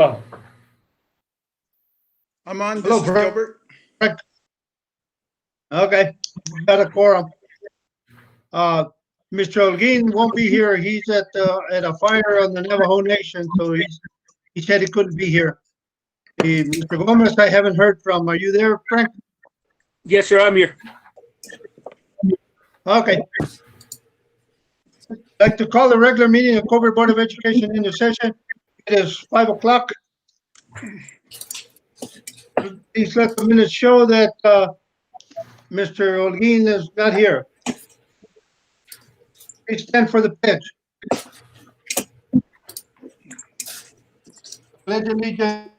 Oh, I'm on. This Hello, is Frank. Gilbert. Okay, we got a quorum. Mr. Holguin won't be here. He's at a fire on the Navajo Nation, so he said he couldn't be here. Mr. Gomez, I haven't heard from. Are you there, Frank? yes, sir, I'm here. Okay. I'd like to call the regular meeting of Cobre Board of Education into session. It is 5 o'clock. Please let the minutes show that Mr. Holguin is not here. Please stand for the pledge. Pledge allegiance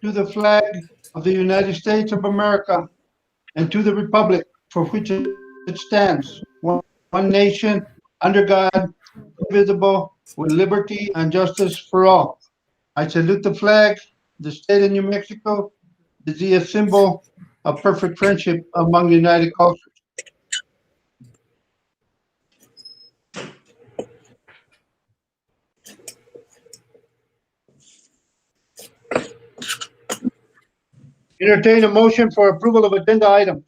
to the flag of the United States of America and to the republic for which it stands, one nation, under God, indivisible, with liberty and justice for all. I salute the flag, the state of New Mexico, is a symbol of perfect friendship among united cultures. Entertain a motion for approval of agenda item.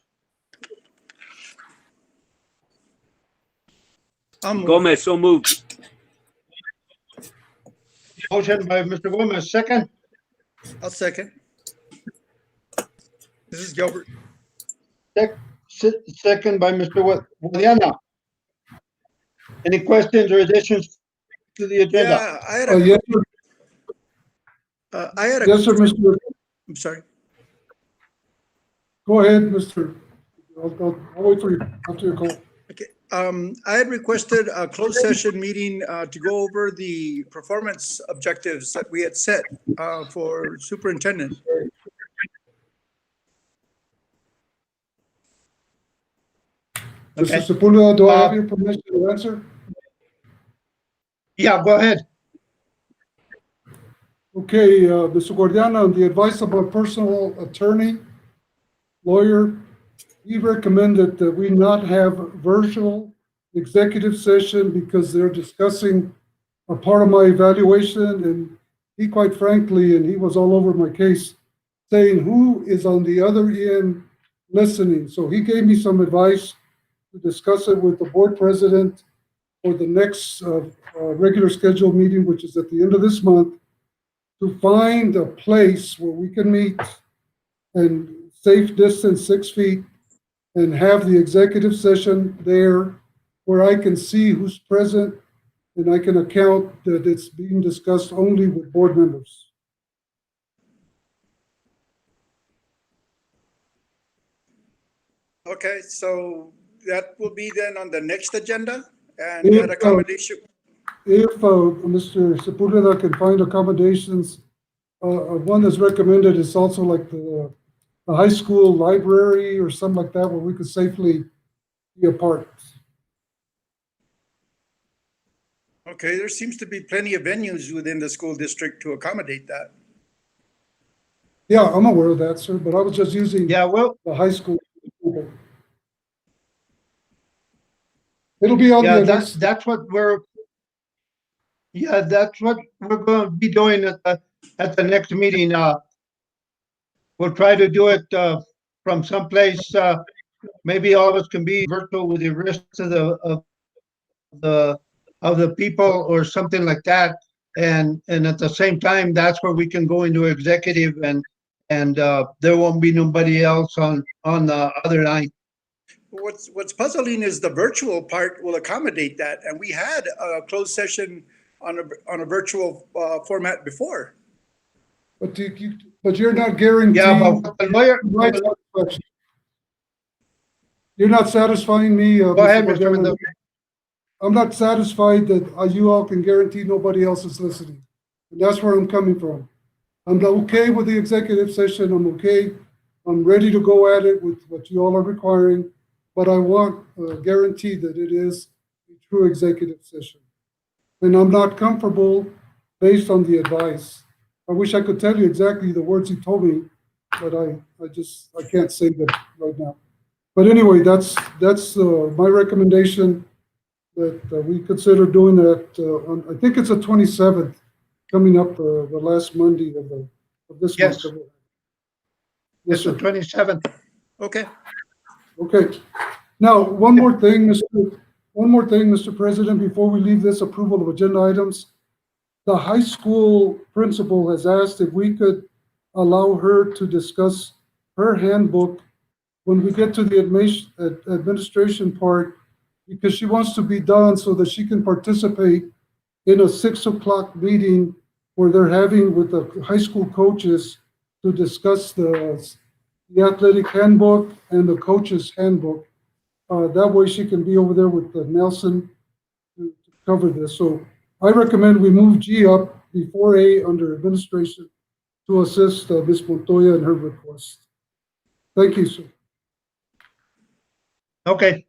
Gomez, so moved. Motion by Mr. Gomez, second. I'll second. This is Gilbert. Second by Mr. Guadiana. Any questions or additions to the agenda? Yeah, I had a. Yes, I had a. yes, sir, Mr. I'm sorry. Go ahead, Mr. I'll wait for you after your call. Okay. I had requested a closed session meeting to go over the performance objectives that we had set for superintendent. Okay. Mr. Sepulveda, do I have your permission to answer? Yeah, go ahead. Okay, Mr. Guardiana, on the advice of our personal attorney, lawyer, he recommended that we not have virtual executive session because they're discussing a part of my evaluation, and he quite frankly, and he was all over my case, saying who is on the other end listening. So he gave me some advice to discuss it with the board president for the next regular scheduled meeting, which is at the end of this month, to find a place where we can meet and safe distance 6 feet and have the executive session there where I can see who's present and I can account that it's being discussed only with board members. Okay, so that will be then on the next agenda and If, that accommodation. If Mr. Sepulveda can find accommodations, one that's recommended is also like the high school library or something like that where we could safely be apart. Okay, there seems to be plenty of venues within the school district to accommodate that. Yeah, I'm aware of that, sir, but I was just using Yeah, well, the high school. It'll be on yeah, the that's what we're going to be doing at the next meeting. We'll try to do it from someplace. Maybe all of us can be virtual with the rest of the people or something like that. And at the same time, that's where we can go into executive and there won't be nobody else on the other line. What's puzzling is the virtual part will accommodate that, and we had a closed session on a virtual format before. But you're not guaranteeing. Yeah, but the lawyer. Right. You're not satisfying me. Go ahead, Mr. Mr. Guardiana. Mendoza. I'm not satisfied that you all can guarantee nobody else is listening. And that's where I'm coming from. I'm okay with the executive session. I'm okay. I'm ready to go at it with what you all are requiring, but I want a guarantee that it is a true executive session. And I'm not comfortable based on the advice. I wish I could tell you exactly the words he told me, but I can't say that right now. But anyway, that's my recommendation that we consider doing that. I think it's the 27th coming up the last Monday of this Yes. month. Yes, It's the sir. 27th. Okay. Okay. Now, one more thing, Mr. President, before we leave this approval of agenda items. The high school principal has asked if we could allow her to discuss her handbook when we get to the administration part, because she wants to be done so that she can participate in a 6 o'clock meeting where they're having with the high school coaches to discuss the athletic handbook and the coaches handbook. That way she can be over there with Nelson to cover this. So I recommend we move G up before A under administration to assist Ms. Montoya in her request. Thank you, sir. Okay.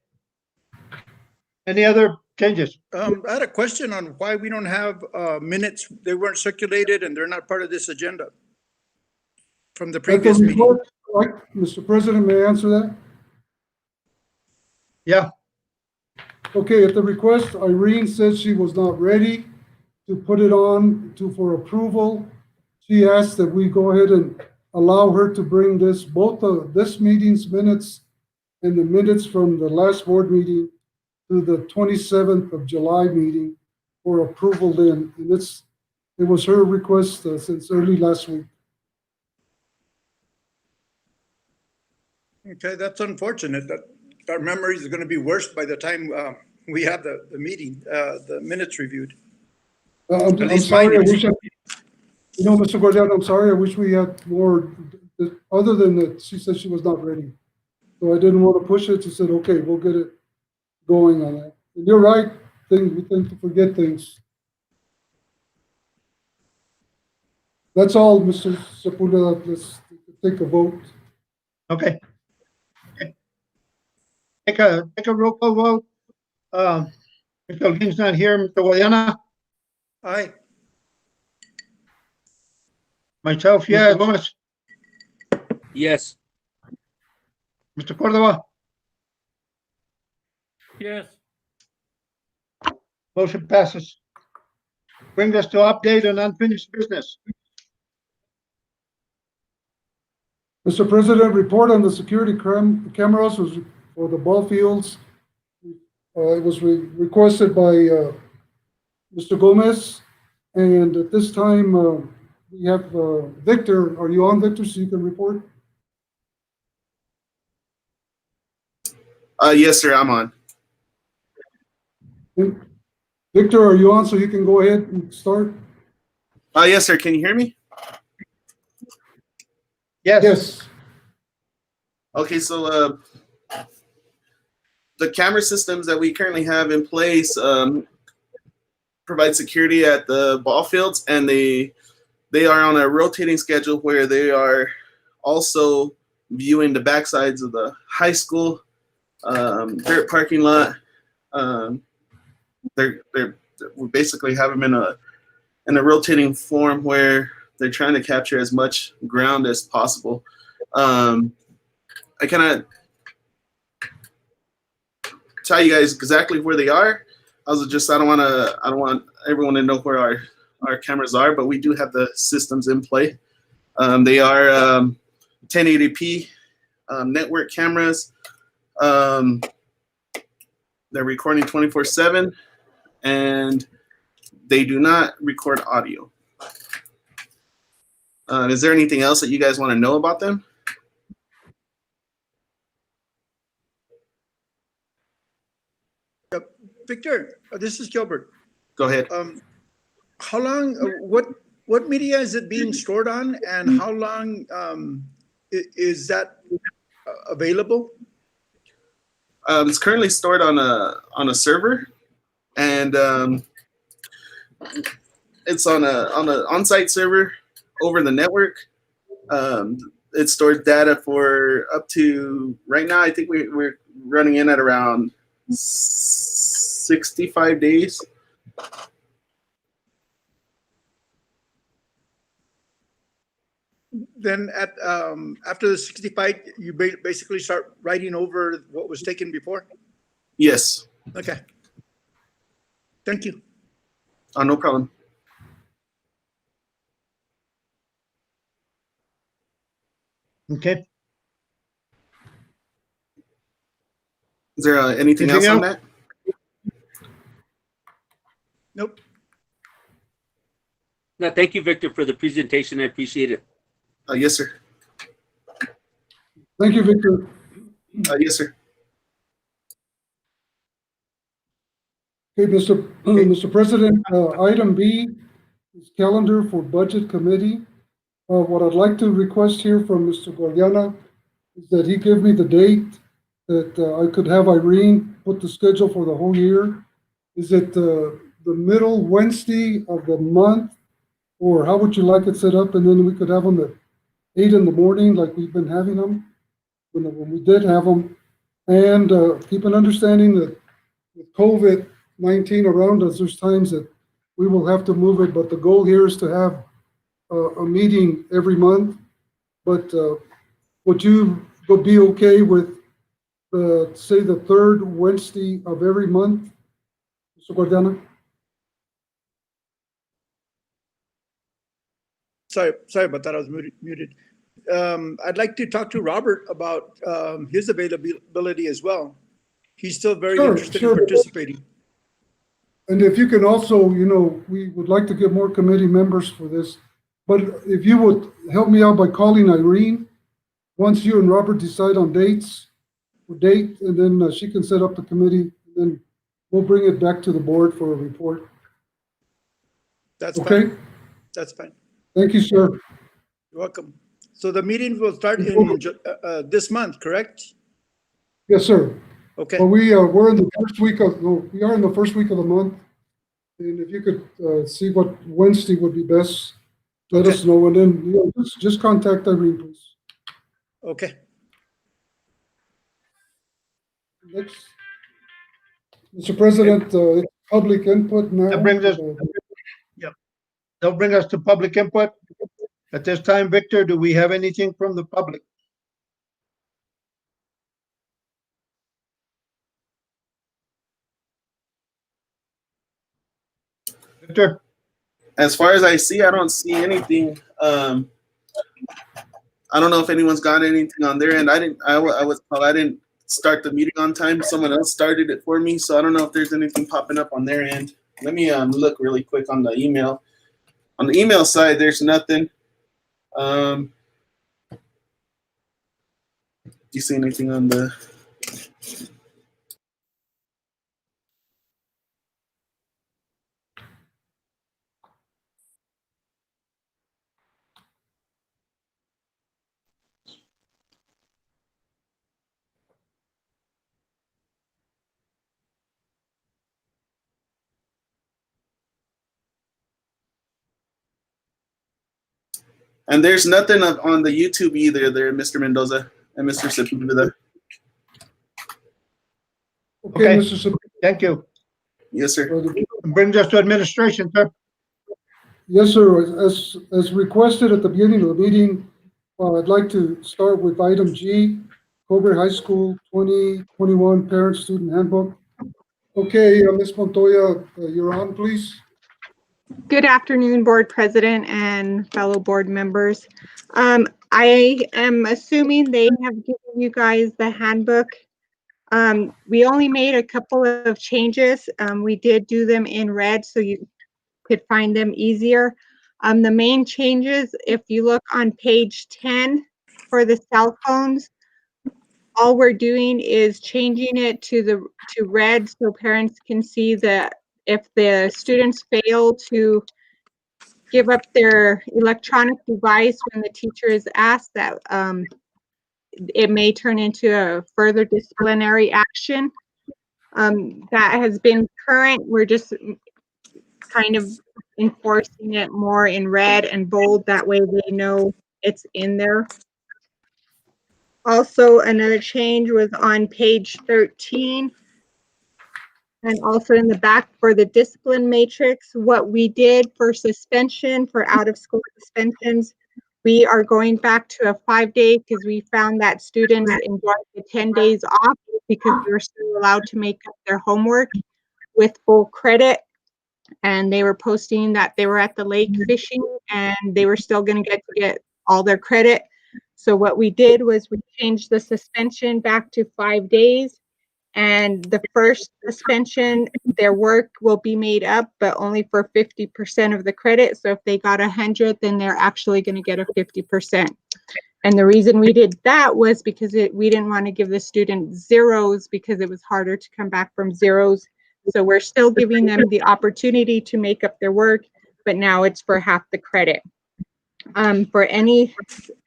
Any other changes? I had a question on why we don't have minutes. They weren't circulated and they're not part of this agenda from the At the previous meeting. report, right, Mr. President, may I answer that? Yeah. Okay, at the request, Irene said she was not ready to put it on for approval. She asked that we go ahead and allow her to bring both of this meeting's minutes and the minutes from the last board meeting to the 27th of July meeting for approval then. And it was her request since early last week. Okay, that's unfortunate that our memories are going to be worse by the time we have the meeting, the minutes reviewed. I'm least sorry, mine is. Mr. Guardian, I'm sorry, I wish we had more, other than that, she said she was not ready. So I didn't want to push it. She said, okay, we'll get it going on that. And you're right, we tend to forget things. That's all, Mr. Sepulveda. Let's take a vote. Okay. Take a roll call vote. Mr. Holguin's not here. Mr. Guadiana? Aye. Myself, yeah. Gomez? Yes. Mr. Cordova? Yes. Motion passes. Bring us to update on unfinished business. Mr. President, report on the security cameras was for the ball fields. It was requested by Mr. Gomez. And at this time, we have Victor. Are you on, Victor, so you can report? Yes, sir, I'm on. Victor, are you on so you can go ahead and start? Yes, sir. Can you hear me? Yes. Yes. Okay, so the camera systems that we currently have in place provide security at the ball fields, and they are on a rotating schedule where they are also viewing the backsides of the high school dirt parking lot. We basically have them in a rotating form where they're trying to capture as much ground as possible. I cannot tell you guys exactly where they are. I don't want everyone to know where our cameras are, but we do have the systems in play. They are 1080p network cameras. They're recording 24/7, and they do not record audio. Is there anything else that you guys want to know about them? Victor, this is Gilbert. Go ahead. How long, what media is it being stored on, and how long is that available? It's currently stored on a server, and it's on an on-site server over the network. It stores data for up to, right now, I think we're running in at around 65 days. Then after the 65, you basically start writing over what was taken before? Yes. Okay. Thank you. No problem. Okay. Is there anything else Anything on else? that? Nope. No, thank you, Victor, for the presentation. I appreciate it. Yes, sir. Thank you, Victor. Yes, sir. Okay, Mr. President, item B is calendar for Budget Committee. What I'd like to request here from Mr. Guadiana is that he give me the date that I could have Irene put the schedule for the whole year. Is it the middle Wednesday of the month, or how would you like it set up? And then we could have them at 8 in the morning, like we've been having them when we did have them. And keep an understanding that with COVID-19 around us, there's times that we will have to move it, but the goal here is to have a meeting every month. But would you be okay with, say, the third Wednesday of every month, Mr. Guadiana? Sorry about that. I was muted. I'd like to talk to Robert about his availability as well. He's still very interested in participating. And if you can also, we would like to get more committee members for this, but if you would help me out by calling Irene, once you and Robert decide on dates, and then she can set up the committee, and then we'll bring it back to the board for a report. That's okay? fine. That's fine. Thank you, sir. You're welcome. So the meeting will start in this month, correct? Yes, sir. Okay. Well, we're in the first week we are in the first week of the month. And if you could see what Wednesday would be best, let us know. And then just contact Irene, please. Okay. Next, Mr. President, it's public input now. That brings us to public input. At this time, Victor, do we have anything from the public? Victor? As far as I see, I don't see anything. I don't know if anyone's got anything on their end. I didn't start the meeting on time. Someone else started it for me, so I don't know if there's anything popping up on their end. Let me look really quick on the email. On the email side, there's nothing. Do you see anything on the? And there's nothing on the YouTube either there, Mr. Mendoza and Mr. Sepulveda. Okay, Mr. Sepulveda. Thank you. Yes, sir. Brings us to administration, sir. Yes, sir. As requested at the beginning of the meeting, I'd like to start with item G, Cobre High School 2021 Parent-Student Handbook. Okay, Ms. Montoya, you're on, please. Good afternoon, Board President and fellow board members. I am assuming they have given you guys the handbook. We only made a couple of changes. We did do them in red so you could find them easier. The main changes, if you look on page 10 for the cell phones, all we're doing is changing it to red so parents can see that if the students fail to give up their electronic device when the teacher is asked, that it may turn into a further disciplinary action. That has been current. We're just kind of enforcing it more in red and bold. That way they know it's in there. Also, another change was on page 13. And also in the back for the discipline matrix, what we did for suspension, for out of school suspensions, we are going back to a 5-day because we found that students enjoyed the 10 days off because they were still allowed to make up their homework with full credit. And they were posting that they were at the lake fishing and they were still going to get all their credit. So what we did was we changed the suspension back to 5 days. And the first suspension, their work will be made up, but only for 50% of the credit. So if they got 100, then they're actually going to get a 50%. And the reason we did that was because we didn't want to give the student zeros because it was harder to come back from zeros. So we're still giving them the opportunity to make up their work, but now it's for half the credit. For any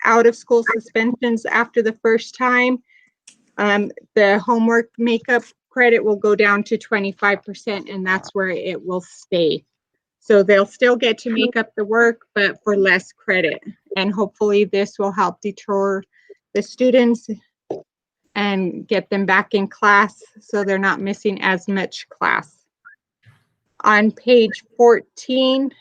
out of school suspensions after the first time, the homework makeup credit will go down to 25%, and that's where it will stay. So they'll still get to make up the work, but for less credit. And hopefully this will help deter the students and get them back in class so they're not missing as much class. On page 14,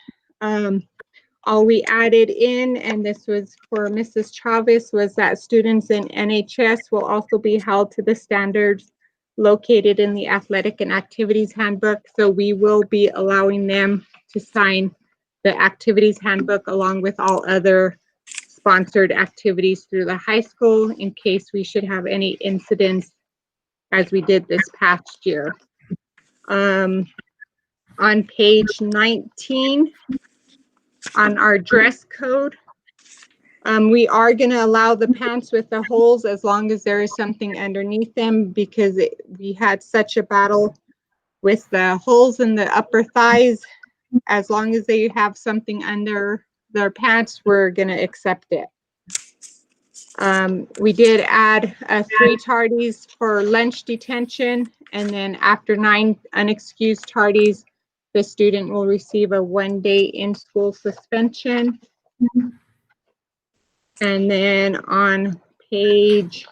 all we added in, and this was for Mrs. Chavez, was that students in NHS will also be held to the standards located in the athletic and activities handbook. So we will be allowing them to sign the activities handbook along with all other sponsored activities through the high school in case we should have any incidents as we did this past year. On page 19, on our dress code, we are going to allow the pants with the holes as long as there is something underneath them, because we had such a battle with the holes in the upper thighs. As long as they have something under their pants, we're going to accept it. We did add 3 tardies for lunch detention, and then after 9 unexcused tardies, the student will receive a 1-day in-school suspension. And then on page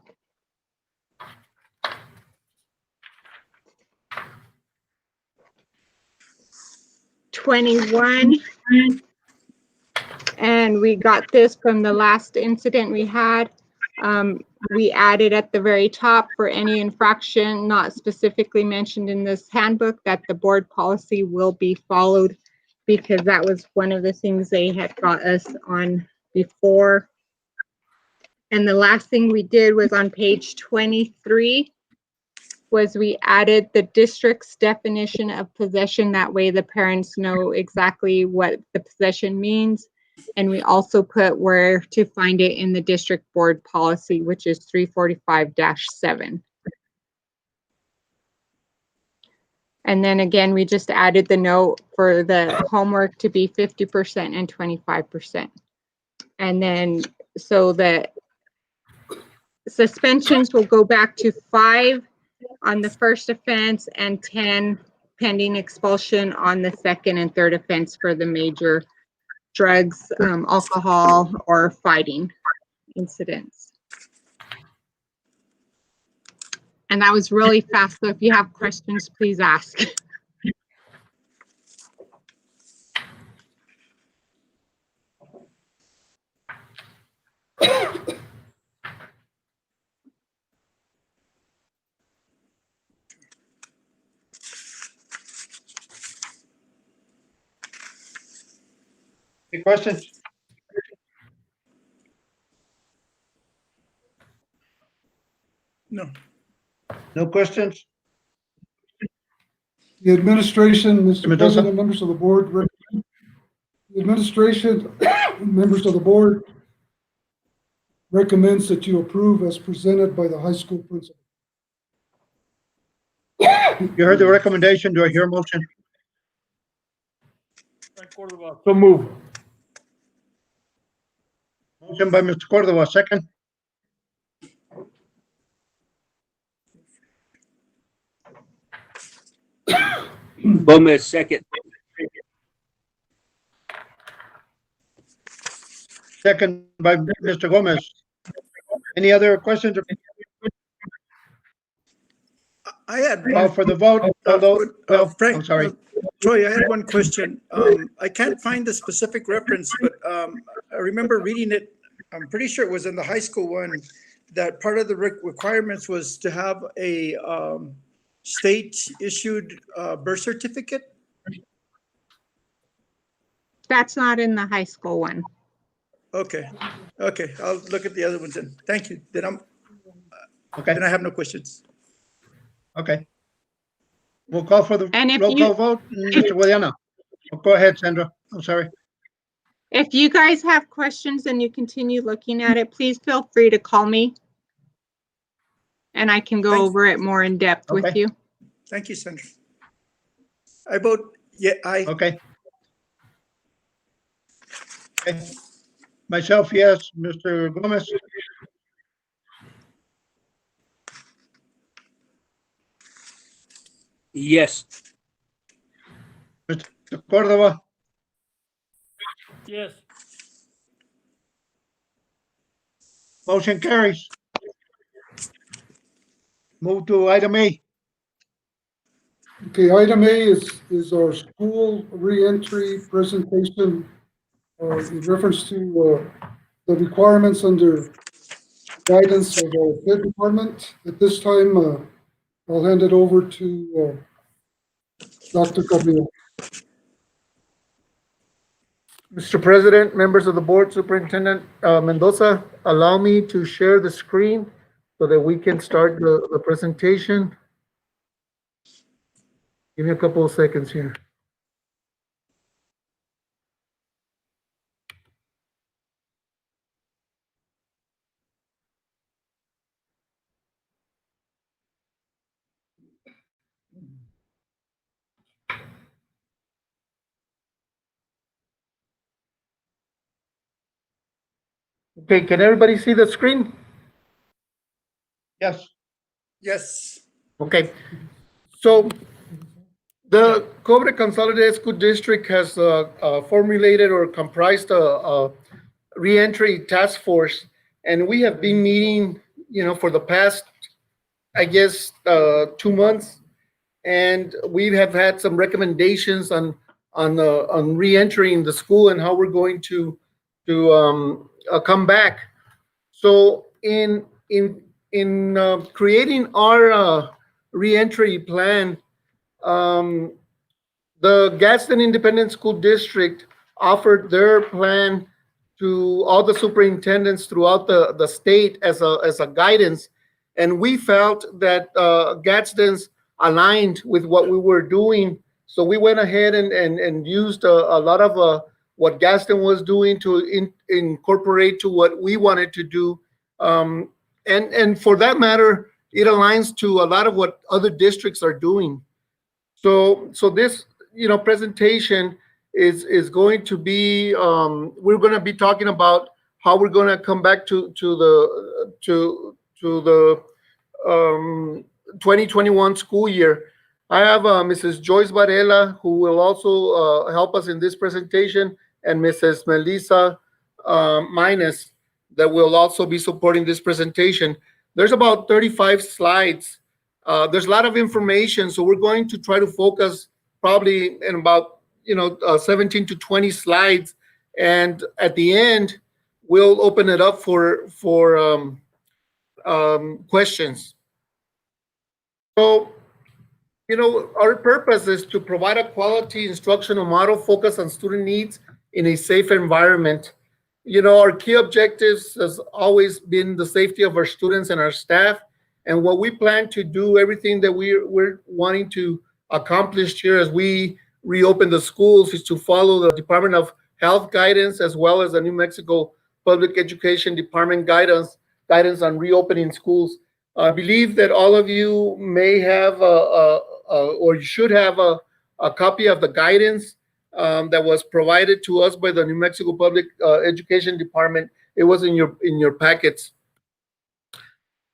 21, and we got this from the last incident we had. We added at the very top, for any infraction not specifically mentioned in this handbook, that the board policy will be followed, because that was one of the things they had got us on before. And the last thing we did was on page 23, was we added the district's definition of possession. That way the parents know exactly what the possession means. And we also put where to find it in the district board policy, which is 345-7. And then again, we just added the note for the homework to be 50% and 25%. And then, so the suspensions will go back to 5 on the first offense and 10 pending expulsion on the second and third offense for the major drugs, alcohol, or fighting incidents. And that was really fast, so if you have questions, please ask. Any questions? No. No questions? The administration, Mr. Mendoza? President, members of the board, the administration, members of the board recommends that you approve as presented by the high school principal. You heard the recommendation. Do I hear a motion? So move. Motion by Mr. Cordova, second. Gomez, second. Second by Mr. Gomez. Any other questions? I had Call for the vote. Although, Frank, I'm sorry. Troy, I had one question. I can't find the specific reference, but I remember reading it. I'm pretty sure it was in the high school one, that part of the requirements was to have a state-issued birth certificate. That's not in the high school one. Okay, okay, I'll look at the other ones then. Thank you. Okay, Then I have no questions. okay. We'll call for the And if roll you- call vote. Mr. Guadiana. Oh, go ahead, Sandra. I'm sorry. If you guys have questions and you continue looking at it, please feel free to call me. And I can go Thanks. over it more in depth with Okay. you. Thank you, Sandra. I vote, yeah, aye. Okay. Okay. Myself, yes. Mr. Gomez, Yes. Mr. Cordova, Yes. motion carries. Move to item A. Okay, item A is our school reentry presentation in reference to the requirements under guidance of our Fed department. At this time, I'll hand it over to Dr. Cabrillo. Mr. President, members of the board, Superintendent Mendoza, allow me to share the screen so that we can start the presentation. Give me a couple of seconds here. Okay, can everybody see the screen? Yes. Yes, Okay, so the Cobre Consolidated School District has formulated or comprised a reentry task force, and we have been meeting, for the past, I guess, 2 months, and we have had some recommendations on reentering the school and how we're going to come back. So in creating our reentry plan, the Gadsden Independent School District offered their plan to all the superintendents throughout the state as a guidance, and we felt that Gadsden's aligned with what we were doing. So we went ahead and used a lot of what Gadsden was doing to incorporate to what we wanted to do. And for that matter, it aligns to a lot of what other districts are doing. So this, presentation is going to be, we're going to be talking about how we're going to come back to the 2021 school year. I have Mrs. Joyce Varela, who will also help us in this presentation, and Mrs. Melissa Minus, that will also be supporting this presentation. There's about 35 slides. There's a lot of information, so we're going to try to focus probably in about 17 to 20 slides, and at the end we'll open it up for questions. So, our purpose is to provide a quality instructional model focused on student needs in a safe environment. Our key objectives has always been the safety of our students and our staff. And what we plan to do, everything that we're wanting to accomplish here as we reopen the schools, is to follow the Department of Health guidance, as well as the New Mexico Public Education Department guidance on reopening schools. I believe that all of you may have or you should have a copy of the guidance that was provided to us by the New Mexico Public Education Department. It was in your packets.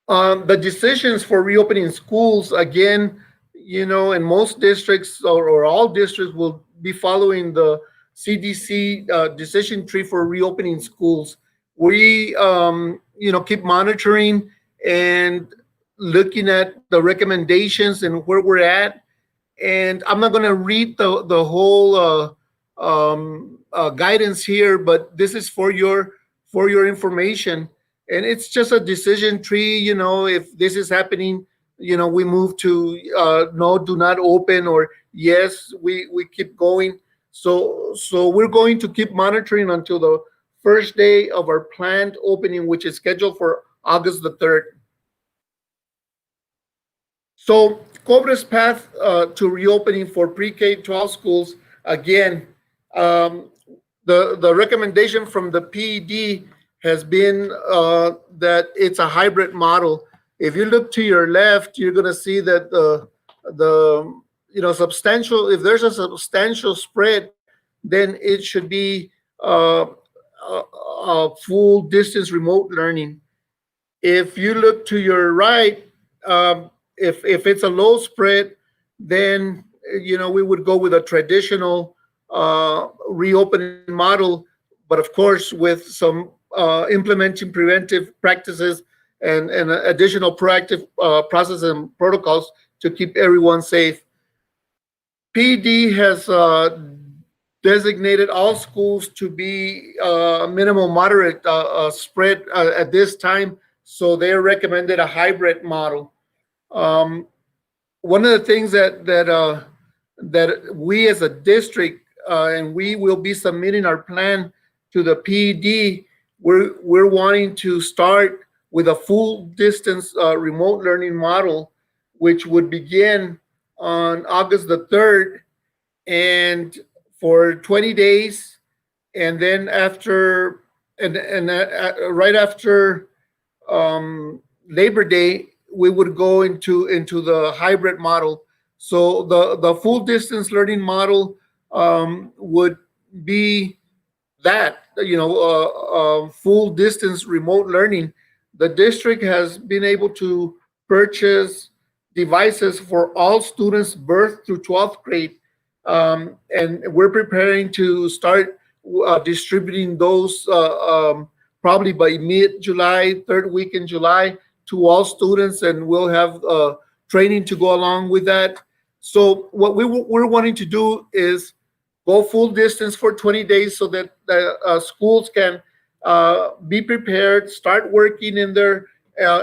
The decisions for reopening schools, again, in most districts or all districts will be following the CDC decision tree for reopening schools. We, keep monitoring and looking at the recommendations and where we're at. And I'm not going to read the whole guidance here, but this is for your information. And it's just a decision tree. If this is happening, we move to no, do not open, or yes, we keep going. So we're going to keep monitoring until the first day of our planned opening, which is scheduled for August the 3rd. So Cobre's path to reopening for pre-K-12 schools, again, the recommendation from the PED has been that it's a hybrid model. If you look to your left, you're going to see that substantial, if there's a substantial spread, then it should be a full distance remote learning. If you look to your right, if it's a low spread, then we would go with a traditional reopening model, but of course with some implementing preventive practices and additional proactive processes and protocols to keep everyone safe. PD has designated all schools to be minimal moderate spread at this time, so they recommended a hybrid model. One of the things that we as a district and we will be submitting our plan to the PED, we're wanting to start with a full distance remote learning model, which would begin on August the 3rd and for 20 days, and then after right after Labor Day, we would go into the hybrid model. So the full distance learning model would be that, full distance remote learning. The district has been able to purchase devices for all students birth through 12th grade. And we're preparing to start distributing those probably by mid-July, third week in July, to all students, and we'll have training to go along with that. So what we're wanting to do is go full distance for 20 days so that schools can be prepared, start working in their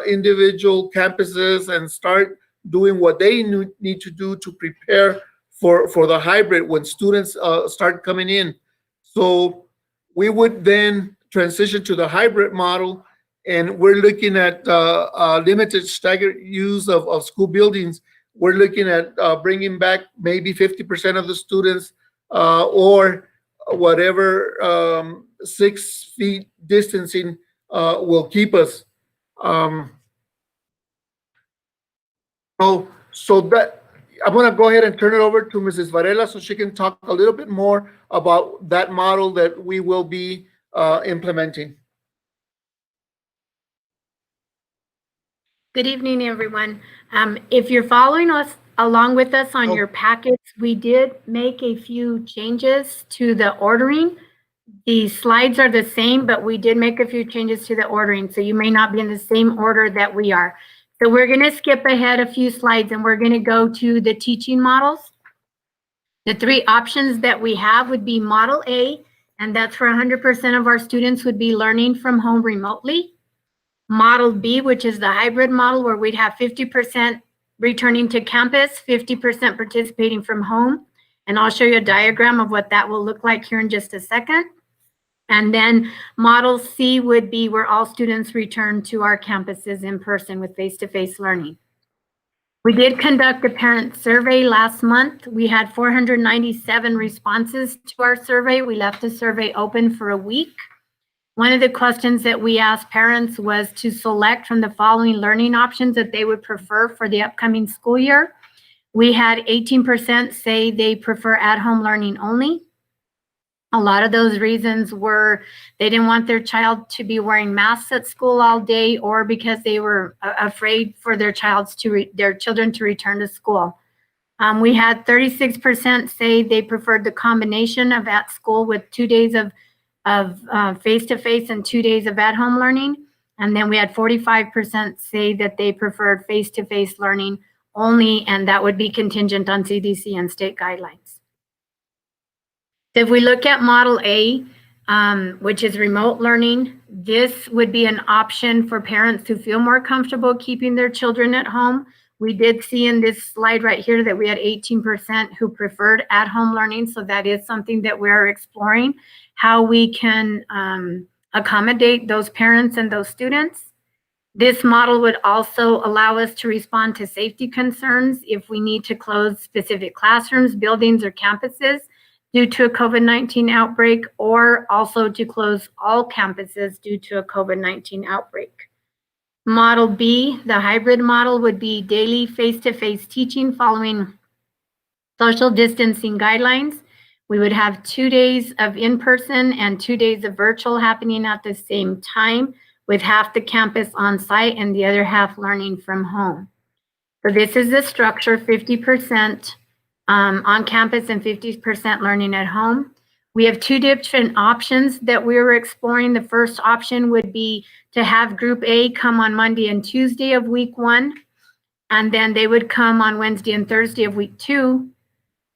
individual campuses, and start doing what they need to do to prepare for the hybrid when students start coming in. So we would then transition to the hybrid model, and we're looking at limited staggered use of school buildings. We're looking at bringing back maybe 50% of the students or whatever 6 feet distancing will keep us. So that I'm going to go ahead and turn it over to Mrs. Varela so she can talk a little bit more about that model that we will be implementing. Good evening, everyone. If you're following us along with us on your packets, we did make a few changes to the ordering. The slides are the same, but we did make a few changes to the ordering, so you may not be in the same order that we are. So we're going to skip ahead a few slides, and we're going to go to the teaching models. The 3 options that we have would be Model A, and that's for 100% of our students would be learning from home remotely. Model B, which is the hybrid model, where we'd have 50% returning to campus, 50% participating from home. And I'll show you a diagram of what that will look like here in just a second. And then Model C would be where all students return to our campuses in person with face-to-face learning. We did conduct a parent survey last month. We had 497 responses to our survey. We left the survey open for a week. One of the questions that we asked parents was to select from the following learning options that they would prefer for the upcoming school year. We had 18% say they prefer at-home learning only. A lot of those reasons were they didn't want their child to be wearing masks at school all day, or because they were afraid for their children to return to school. We had 36% say they preferred the combination of at school with 2 days of face-to-face and 2 days of at-home learning. And then we had 45% say that they preferred face-to-face learning only, and that would be contingent on CDC and state guidelines. If we look at Model A, which is remote learning, this would be an option for parents who feel more comfortable keeping their children at home. We did see in this slide right here that we had 18% who preferred at-home learning, so that is something that we're exploring. how we can accommodate those parents and those students. This model would also allow us to respond to safety concerns if we need to close specific classrooms, buildings, or campuses due to a COVID-19 outbreak, or also to close all campuses due to a COVID-19 outbreak. Model B, the hybrid model, would be daily face-to-face teaching following social distancing guidelines. We would have 2 days of in-person and 2 days of virtual happening at the same time, with half the campus on site and the other half learning from home. So this is the structure, 50% on campus and 50% learning at home. We have two different options that we were exploring. The first option would be to have Group A come on Monday and Tuesday of week 1, and then they would come on Wednesday and Thursday of week 2.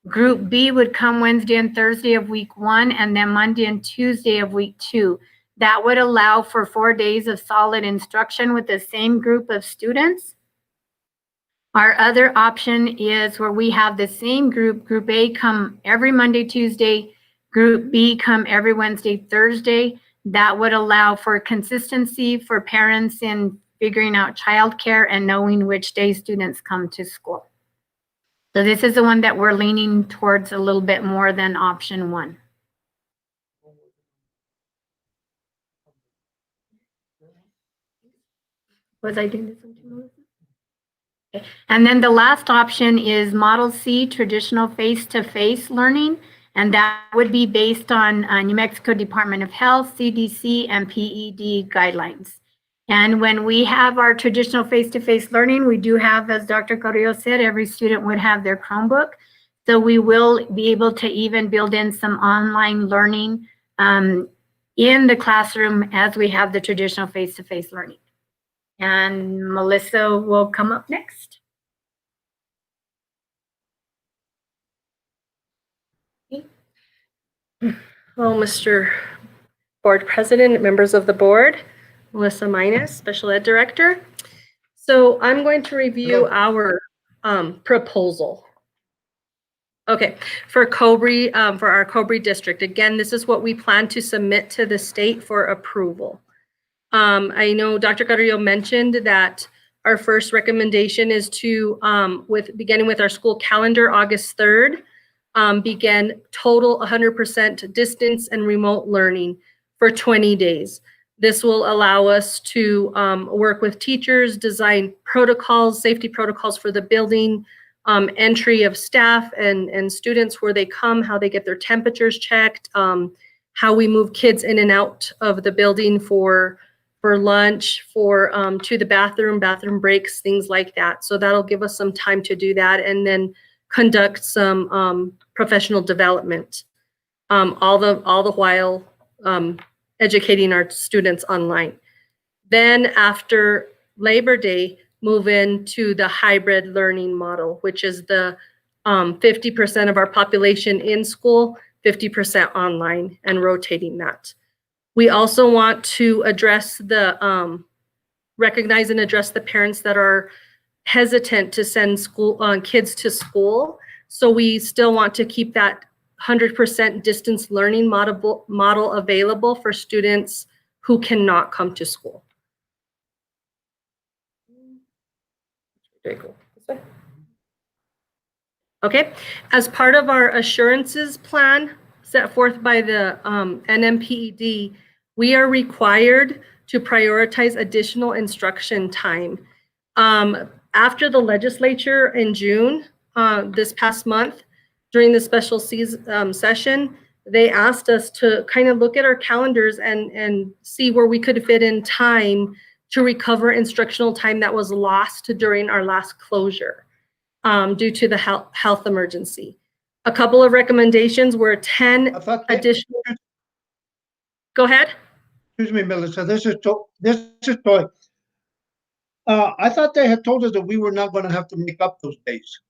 Group B would come Wednesday and Thursday of week 1, and then Monday and Tuesday of week 2. That would allow for 4 days of solid instruction with the same group of students. Our other option is where we have the same group, Group A, come every Monday, Tuesday, Group B come every Wednesday, Thursday. That would allow for consistency for parents in figuring out childcare and knowing which day students come to school. So this is the one that we're leaning towards a little bit more than option 1. Was I doing this one too, Melissa? Okay. And then the last option is Model C, traditional face-to-face learning, and that would be based on New Mexico Department of Health, CDC, and PED guidelines. And when we have our traditional face-to-face learning, we do have, as Dr. Carrillo said, every student would have their Chromebook. So we will be able to even build in some online learning in the classroom as we have the traditional face-to-face learning. And Melissa will come up next. Well, Mr. Board President, members of the board, Melissa Minus, Special Ed Director. So I'm going to review our proposal. Okay, for Cobre, for our Cobre district. Again, this is what we plan to submit to the state for approval. I know Dr. Carrillo mentioned that our first recommendation is to, beginning with our school calendar, August 3rd, begin total 100% distance and remote learning for 20 days. This will allow us to work with teachers, design protocols, safety protocols for the building, entry of staff and students, where they come, how they get their temperatures checked, how we move kids in and out of the building for lunch, to the bathroom breaks, things like that. So that'll give us some time to do that, and then conduct some professional development, all the while educating our students online. Then after Labor Day, move into the hybrid learning model, which is the 50% of our population in school, 50% online, and rotating that. We also want to address recognize and address the parents that are hesitant to send kids to school. So we still want to keep that 100% distance learning model available for students who cannot come to school. Okay, as part of our assurances plan set forth by the NMPED, we are required to prioritize additional instruction time. After the legislature in June, this past month, during the special session, they asked us to kind of look at our calendars and see where we could fit in time to recover instructional time that was lost during our last closure due to the health emergency. A couple of recommendations were 10 additional. Go ahead. Excuse me, Melissa, this is Toy. I thought they had told us that we were not going to have to make up those days.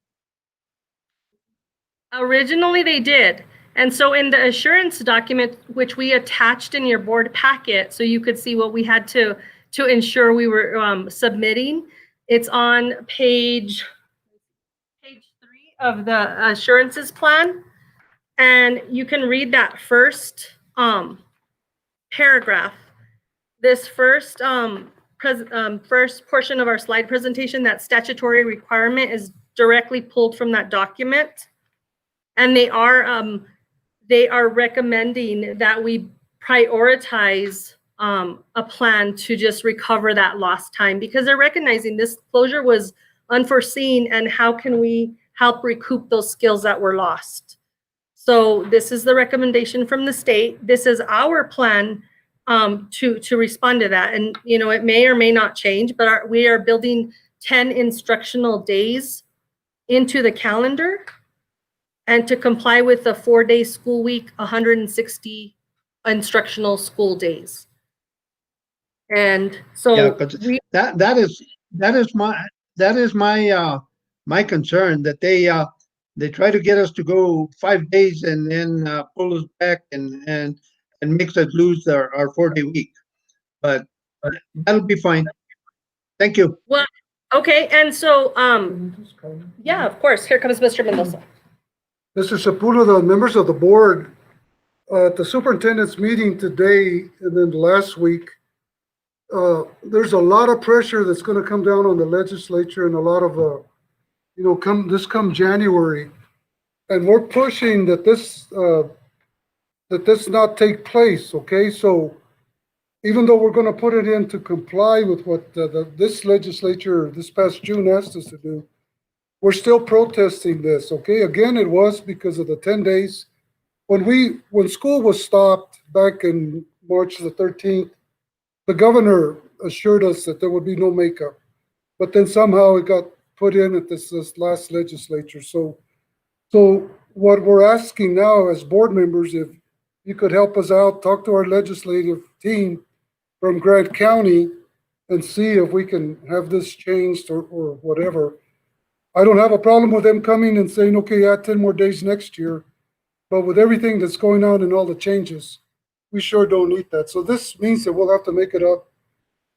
Originally they did. And so in the assurance document, which we attached in your board packet, so you could see what we had to ensure we were submitting, it's on page 3 of the assurances plan. And you can read that first paragraph, this first first portion of our slide presentation, that statutory requirement is directly pulled from that document. And they are recommending that we prioritize a plan to just recover that lost time, because they're recognizing this closure was unforeseen, and how can we help recoup those skills that were lost. So this is the recommendation from the state. This is our plan to respond to that. And, you know, it may or may not change, but we are building 10 instructional days into the calendar, and to comply with the 4-day school week, 160 instructional school days. And so Yeah, but that is my concern, that they try to get us to go 5 days and then pull us back and makes us lose our 4-day week. But that'll be fine. Thank you. well, okay, and so yeah, of course. Here comes Mr. Mendoza. Mr. Sepulveda, the members of the board, at the superintendent's meeting today and then last week, there's a lot of pressure that's going to come down on the legislature, and a lot of, you know, come January, and we're pushing that this not take place. Okay, so even though we're going to put it in to comply with what this legislature this past June asked us to do, we're still protesting this. Okay, again, it was because of the 10 days when school was stopped back in March the 13th. The governor assured us that there would be no makeup, but then somehow it got put in at this last legislature. So what we're asking now as board members, if you could help us out, talk to our legislative team from Grant County and see if we can have this changed or whatever. I don't have a problem with them coming and saying, okay, add 10 more days next year, but with everything that's going on and all the changes, we sure don't need that. So this means that we'll have to make it up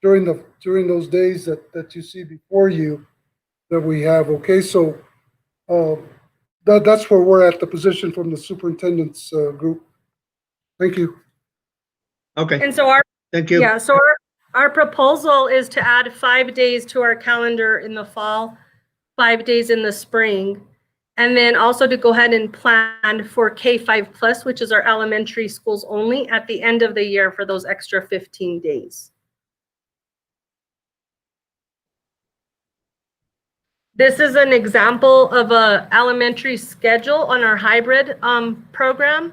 during those days that you see before you that we have. Okay, so that's where we're at, the position from the superintendent's group. Thank you. Okay. And so Thank you. yeah, so our proposal is to add 5 days to our calendar in the fall, 5 days in the spring, and then also to go ahead and plan for K-5 plus, which is our elementary schools only, at the end of the year for those extra 15 days. This is an example of a elementary schedule on our hybrid program.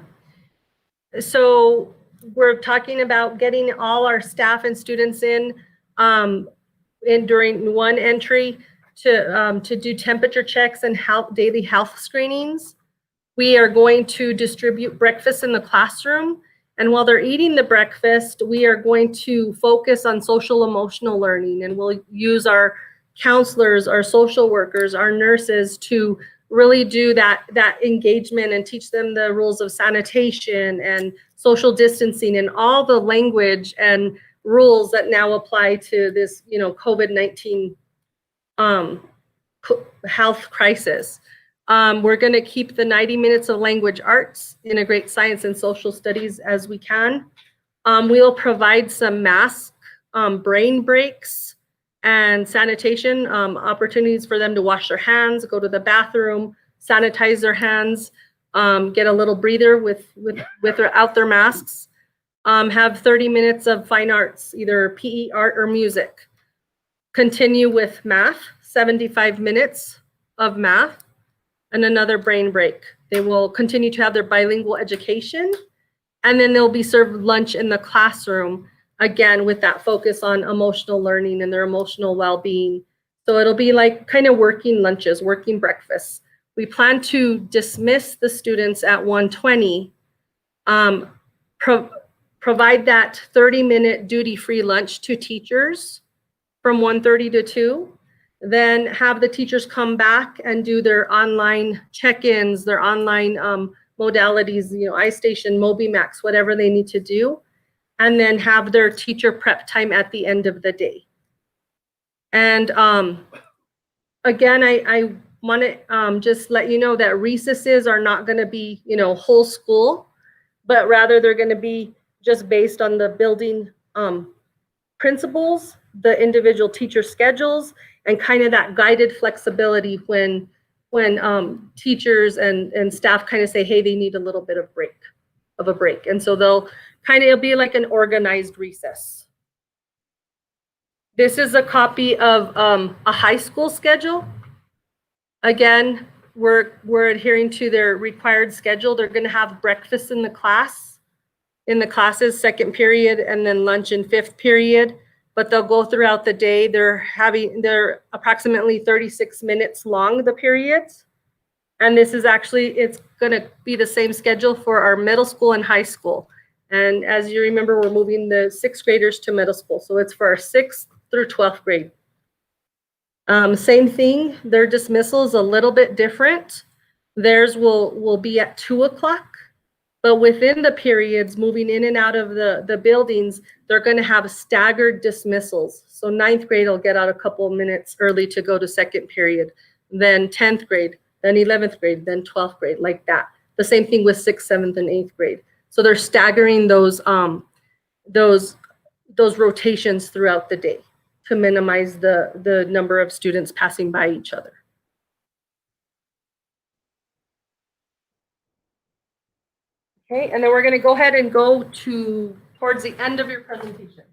So we're talking about getting all our staff and students in during one entry to do temperature checks and daily health screenings. We are going to distribute breakfast in the classroom. And while they're eating the breakfast, we are going to focus on social emotional learning, and we'll use our counselors, our social workers, our nurses to really do that engagement and teach them the rules of sanitation and social distancing and all the language and rules that now apply to this, you know, COVID-19 health crisis. We're going to keep the 90 minutes of language arts, integrate science and social studies as we can. We'll provide some mask brain breaks and sanitation opportunities for them to wash their hands, go to the bathroom, sanitize their hands, get a little breather with or out their masks. Have 30 minutes of fine arts, either PE, art, or music. Continue with math, 75 minutes of math, and another brain break. They will continue to have their bilingual education, and then they'll be served lunch in the classroom, again, with that focus on emotional learning and their emotional well-being. So it'll be like kind of working lunches, working breakfasts. We plan to dismiss the students at 1:20, provide that 30-minute duty-free lunch to teachers from 1:30 to 2, then have the teachers come back and do their online check-ins, their online modalities, you know, iStation, MobiMax, whatever they need to do, and then have their teacher prep time at the end of the day. And again, I want to just let you know that recesses are not going to be, you know, whole school. but rather they're going to be just based on the building principles, the individual teacher schedules, and kind of that guided flexibility when teachers and staff kind of say, hey, they need a little bit of a break. And so it'll be like an organized recess. This is a copy of a high school schedule. Again, we're adhering to their required schedule. They're going to have breakfast in the classes, second period, and then lunch in fifth period. But they'll go throughout the day. They're approximately 36 minutes long, the periods. And this is it's going to be the same schedule for our middle school and high school. And as you remember, we're moving the sixth graders to middle school. So it's for our 6th through 12th grade. Same thing, their dismissal is a little bit different. Theirs will be at 2 o'clock, but within the periods, moving in and out of the buildings, they're going to have staggered dismissals. So 9th grade will get out a couple of minutes early to go to second period, then 10th grade, then 11th grade, then 12th grade, like that. The same thing with 6th, 7th, and 8th grade. So they're staggering those rotations throughout the day to minimize the number of students passing by each other. Okay, and then we're going to go ahead and go towards the end of your presentation.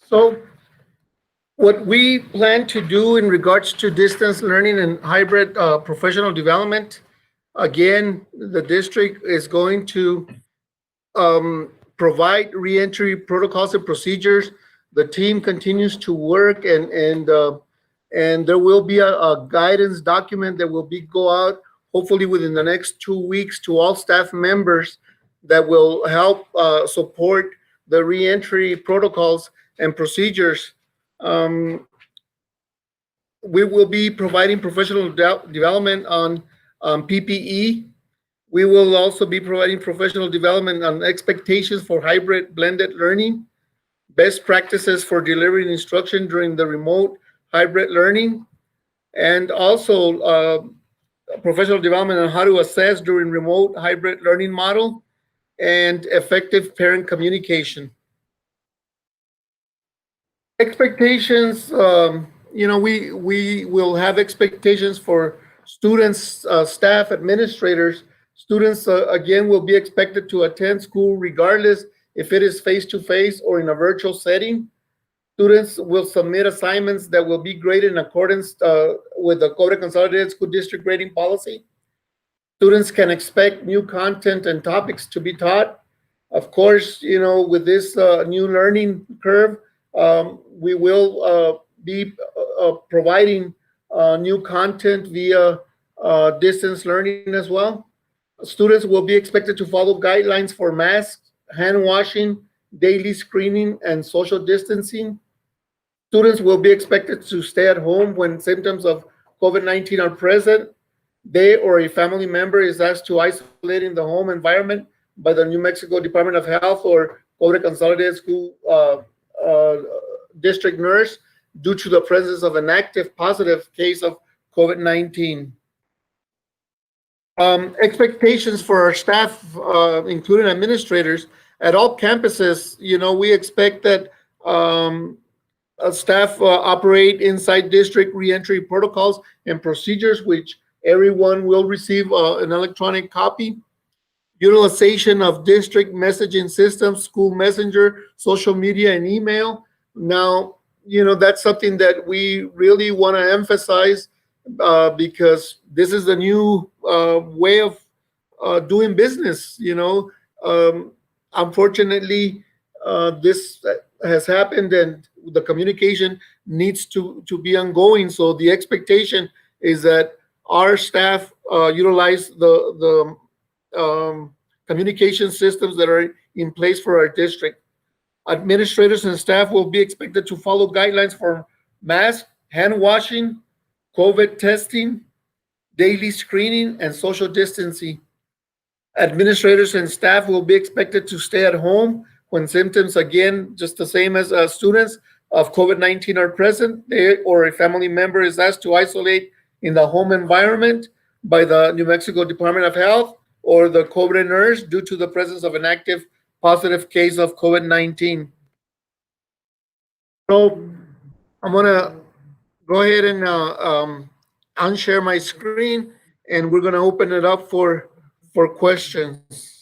So what we plan to do in regards to distance learning and hybrid professional development, again, the district is going to provide reentry protocols and procedures. The team continues to work, and there will be a guidance document that will go out hopefully within the next 2 weeks to all staff members that will help support the reentry protocols and procedures. We will be providing professional development on PPE. We will also be providing professional development on expectations for hybrid blended learning, best practices for delivering instruction during the remote hybrid learning, and also professional development on how to assess during remote hybrid learning model and effective parent communication. Expectations, we will have expectations for students, staff, administrators. Students, again, will be expected to attend school regardless if it is face-to-face or in a virtual setting. Students will submit assignments that will be graded in accordance with the Cobre Consolidated School District grading policy. Students can expect new content and topics to be taught. Of course, with this new learning curve, we will be providing new content via distance learning as well. Students will be expected to follow guidelines for masks, hand washing, daily screening, and social distancing. Students will be expected to stay at home when symptoms of COVID-19 are present. They or a family member is asked to isolate in the home environment by the New Mexico Department of Health or Cobre Consolidated School District nurse due to the presence of an active positive case of COVID-19. Expectations for our staff, including administrators, at all campuses, we expect that staff operate inside district reentry protocols and procedures, which everyone will receive an electronic copy. Utilization of district messaging systems, school messenger, social media, and email. Now, that's something that we really want to emphasize because this is the new way of doing business. Unfortunately, this has happened and the communication needs to be ongoing. So the expectation is that our staff utilize the communication systems that are in place for our district. Administrators and staff will be expected to follow guidelines for mask, hand washing, COVID testing, daily screening, and social distancing. Administrators and staff will be expected to stay at home when symptoms, again, just the same as students of COVID-19 are present, they or a family member is asked to isolate in the home environment by the New Mexico Department of Health or the Cobre nurse due to the presence of an active positive case of COVID-19. So I'm gonna go ahead and unshare my screen, and we're gonna open it up for questions.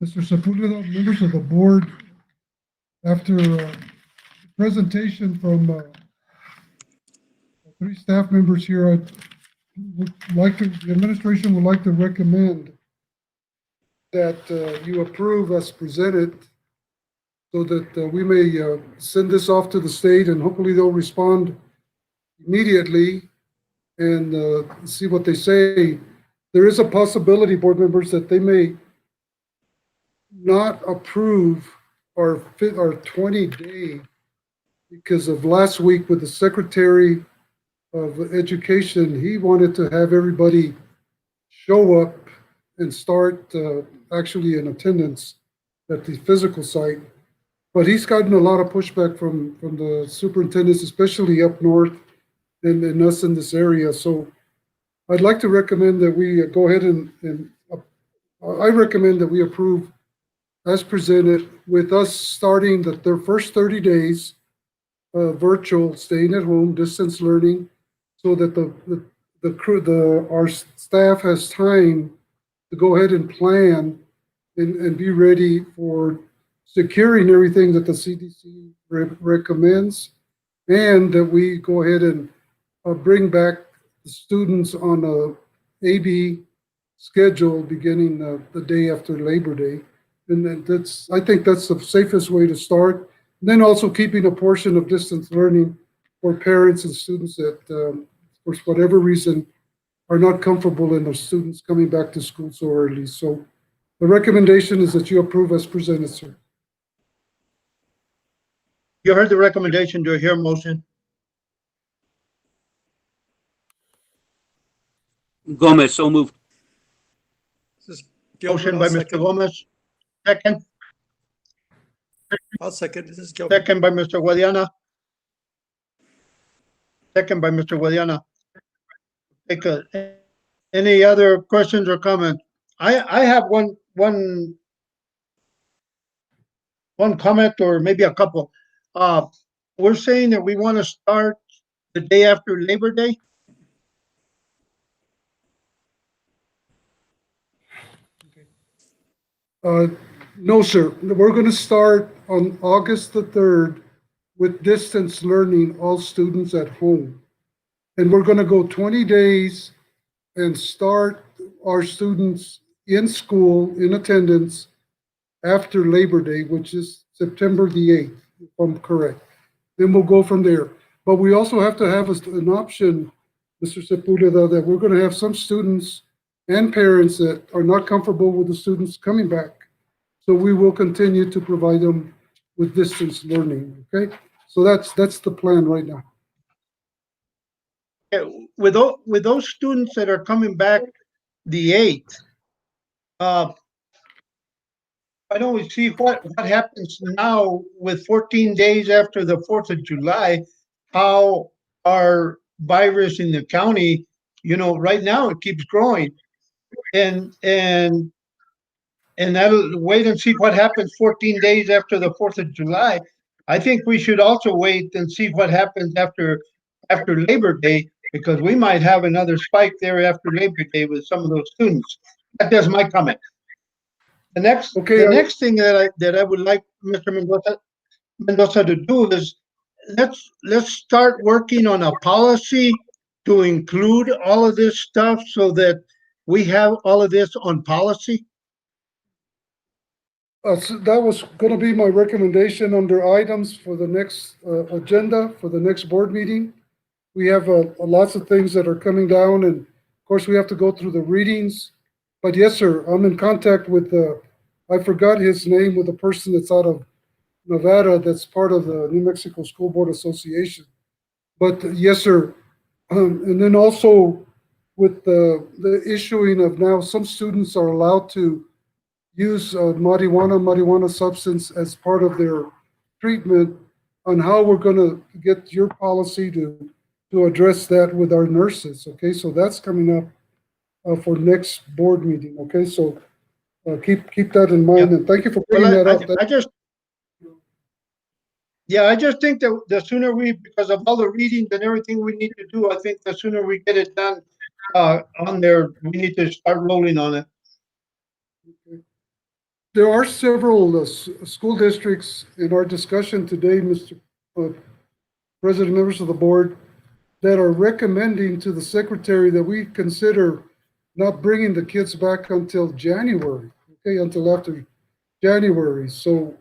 Mr. Sepulveda, members of the board, after a presentation from three staff members here, the administration would like to recommend that you approve as presented so that we may send this off to the state and hopefully they'll respond immediately and see what they say. There is a possibility, board members, that they may not approve our 20-day because of last week with the Secretary of Education. He wanted to have everybody show up and start actually in attendance at the physical site. But he's gotten a lot of pushback from the superintendents, especially up north and us in this area. So I'd like to recommend that we go ahead and I recommend that we approve as presented with us starting their first 30 days virtual, staying at home, distance learning, so that our staff has time to go ahead and plan and be ready for securing everything that the CDC recommends, and that we go ahead and bring back the students on a AB schedule beginning the day after Labor Day. And I think that's the safest way to start. And then also keeping a portion of distance learning for parents and students that, for whatever reason, are not comfortable in their students coming back to school so early. So the recommendation is that you approve as presented, sir. You heard the recommendation. Do I hear a motion? Gomez, so moved. This is Gilbert. Motion by Mr. Gomez. Second. I'll second. This is Gilbert. Second by Mr. Guadiana. Second by Mr. Guadiana. Any other questions or comments? I have one comment or maybe a couple. We're saying that we want to start the day after Labor Day. No, sir. We're going to start on August the 3rd with distance learning, all students at home. And we're going to go 20 days and start our students in school, in attendance, after Labor Day, which is September the 8th, if I'm correct. Then we'll go from there. But we also have to have an option, Mr. Sepulveda, that we're going to have some students and parents that are not comfortable with the students coming back. So we will continue to provide them with distance learning, okay? So that's the plan right now. With those students that are coming back the 8th, I don't see what happens now with 14 days after the 4th of July, how our virus in the county, right now it keeps growing. And that'll wait and see what happens 14 days after the 4th of July. I think we should also wait and see what happens after Labor Day, because we might have another spike there after Labor Day with some of those students. That's my comment. The next thing that I would like Mr. Mendoza to do is let's start working on a policy to include all of this stuff so that we have all of this on policy. So that was going to be my recommendation under items for the next agenda for the next board meeting. We have lots of things that are coming down, and of course we have to go through the readings. But yes, sir, I'm in contact with I forgot his name, with the person that's out of Nevada that's part of the New Mexico School Board Association. But yes, sir. And then also with the issuing of now, some students are allowed to use marijuana substance as part of their treatment, on how we're going to get your policy to address that with our nurses. Okay, so that's coming up for next board meeting. Okay, so keep that in mind, and thank you for bringing that up. I just think that the sooner because of all the readings and everything we need to do, I think the sooner we get it done on there, we need to start rolling on it. There are several school districts in our discussion today, Mr. President, members of the board, that are recommending to the secretary that we consider not bringing the kids back until January, okay, until after January. So,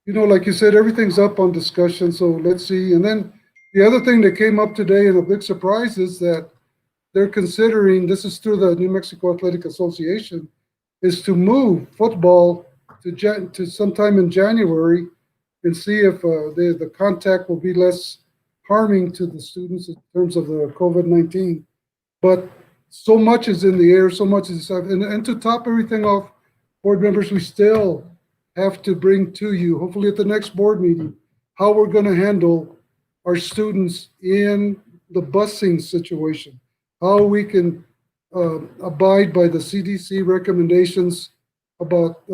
you know, like you said, everything's up on discussion, so let's see. And then the other thing that came up today, and a big surprise, is that they're considering, this is through the New Mexico Athletic Association, is to move football to sometime in January and see if the contact will be less harming to the students in terms of the COVID-19. But so much is in the air, so much is, and to top everything off, board members, we still have to bring to you, hopefully at the next board meeting, how we're going to handle our students in the busing situation, how we can abide by the CDC recommendations about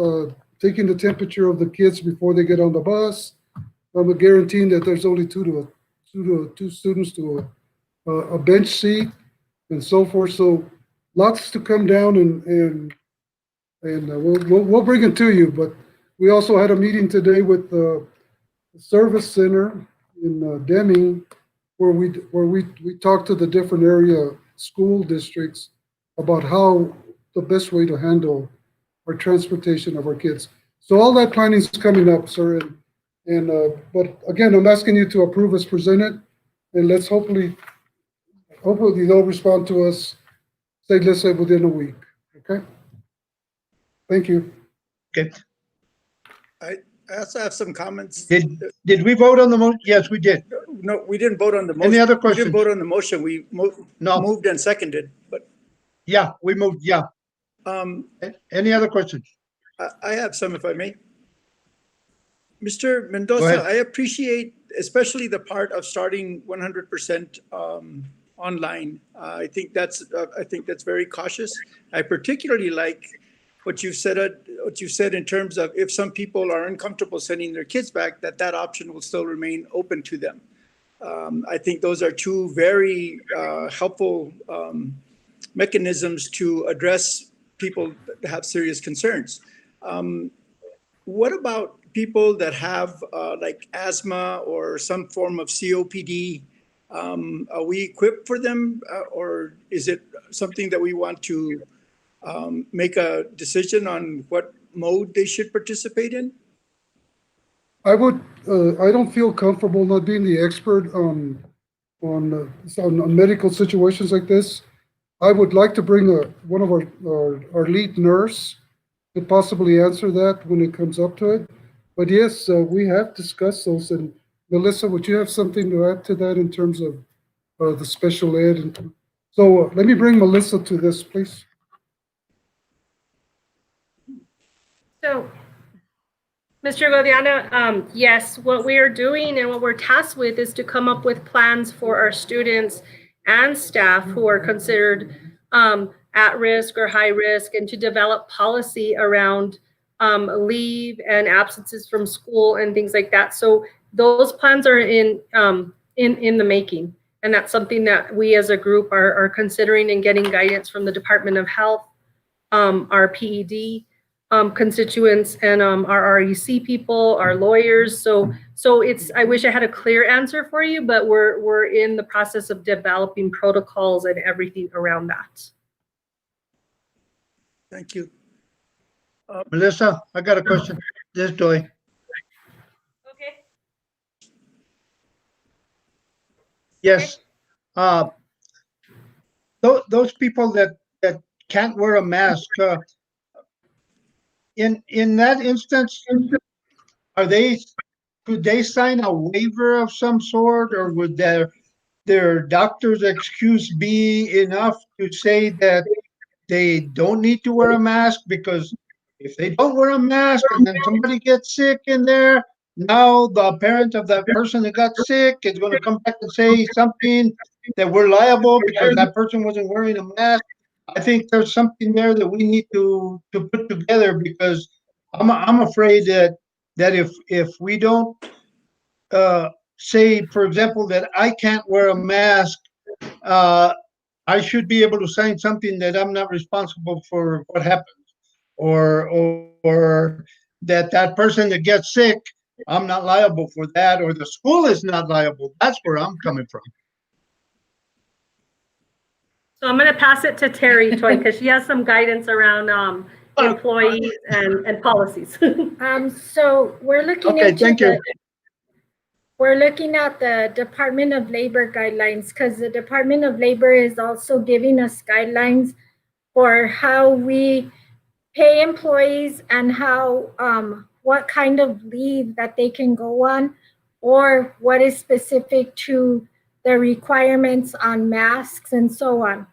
taking the temperature of the kids before they get on the bus, guaranteeing that there's only two students to a bench seat, and so forth. So lots to come down, and we'll bring it to you. But we also had a meeting today with the service center in Deming, where we talked to the different area school districts about how the best way to handle our transportation of our kids. So all that planning is coming up, sir. But again, I'm asking you to approve as presented, and let's hopefully they'll respond to us, let's say within a week. Okay. Thank you. Okay. I also have some comments. Did we vote on the motion? Yes, we did. No, we didn't vote on the motion. Any other We questions? didn't vote on the motion. We moved and seconded, but Yeah, we moved. Yeah. Any other questions? I have some, if I may. Mr. Go Mendoza, ahead. I appreciate especially the part of starting 100% online. I think that's very cautious. I particularly like what you've said in terms of, if some people are uncomfortable sending their kids back, that option will still remain open to them. I think those are two very helpful mechanisms to address people that have serious concerns. What about people that have like asthma or some form of COPD? Are we equipped for them, or is it something that we want to make a decision on what mode they should participate in? I don't feel comfortable not being the expert on medical situations like this. I would like to bring one of our lead nurse to possibly answer that when it comes up to it. But yes, we have discussed those. And Melissa, would you have something to add to that in terms of the special ed? So let me bring Melissa to this, please. So, Mr. Godiana, yes, what we are doing and what we're tasked with is to come up with plans for our students and staff who are considered at risk or high risk, and to develop policy around leave and absences from school and things like that. So those plans are in the making, and that's something that we as a group are considering and getting guidance from the Department of Health, our PED constituents, and our REC people, our lawyers. So it's, I wish I had a clear answer for you, but we're in the process of developing protocols and everything around that. Thank you. Melissa, I got a question. This is Joy. Okay. Yes. Those people that can't wear a mask, in that instance, are they could they sign a waiver of some sort, or would their doctor's excuse be enough to say that they don't need to wear a mask? Because if they don't wear a mask and then somebody gets sick in there, now the parent of that person that got sick is going to come back and say something that we're liable because that person wasn't wearing a mask. I think there's something there that we need to put together, because I'm afraid that if we don't say, for example, that I can't wear a mask, I should be able to sign something that I'm not responsible for what happens, or that person that gets sick, I'm not liable for that, or the school is not liable. That's where I'm coming from. So I'm going to pass it to Terry Toy because she has some guidance around employees and policies. So we're looking Okay, into thank you. we're looking at the Department of Labor guidelines, because the Department of Labor is also giving us guidelines for how we pay employees and how what kind of leave that they can go on, or what is specific to the requirements on masks and so on.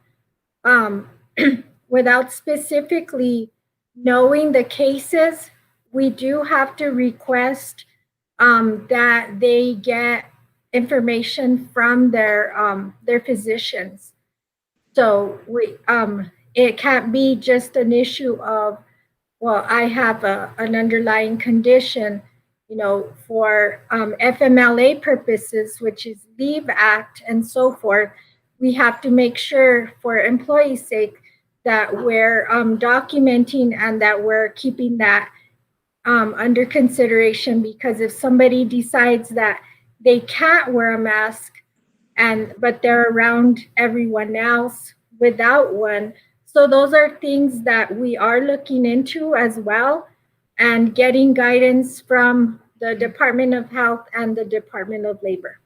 Without specifically knowing the cases, we do have to request that they get information from their physicians. So it can't be just an issue of, well, I have an underlying condition, for FMLA purposes, which is Leave Act and so forth. We have to make sure, for employees' sake, that we're documenting and that we're keeping that under consideration, because if somebody decides that they can't wear a mask but they're around everyone else without one. So those are things that we are looking into as well, and getting guidance from the Department of Health and the Department of Labor.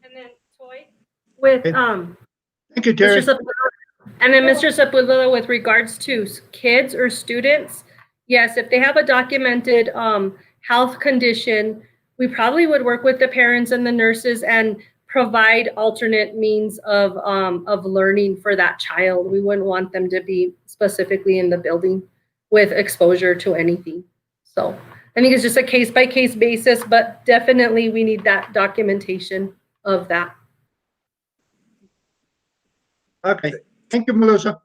And then Toy with Thank you, Terry. Mr. Sepulveda. And then Mr. Sepulveda, with regards to kids or students, yes, if they have a documented health condition, we probably would work with the parents and the nurses and provide alternate means of learning for that child. We wouldn't want them to be specifically in the building with exposure to anything. So I think it's just a case-by-case basis, but definitely we need that documentation of that. Okay, thank you, Melissa.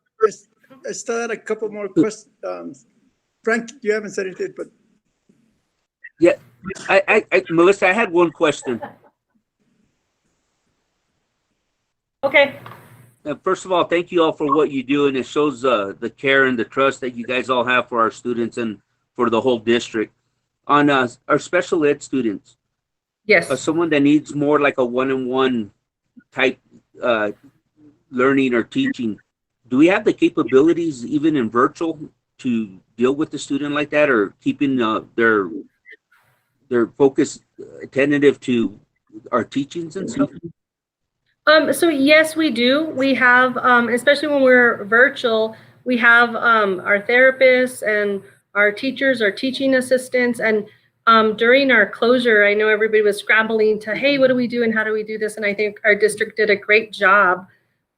I still had a couple more questions. Frank, you haven't said anything, but Yeah, Melissa, I had one question. Okay. First of all, thank you all for what you do, and it shows the care and the trust that you guys all have for our students and for the whole district. On our special ed students, Yes. someone that needs more like a one-on-one type learning or teaching, do we have the capabilities even in virtual to deal with the student like that, or keeping their focus attentive to our teachings and stuff? So yes, we do. We have, especially when we're virtual, we have our therapists and our teachers, our teaching assistants, and during our closure, I know everybody was scrambling to, hey, what do we do and how do we do this? And I think our district did a great job.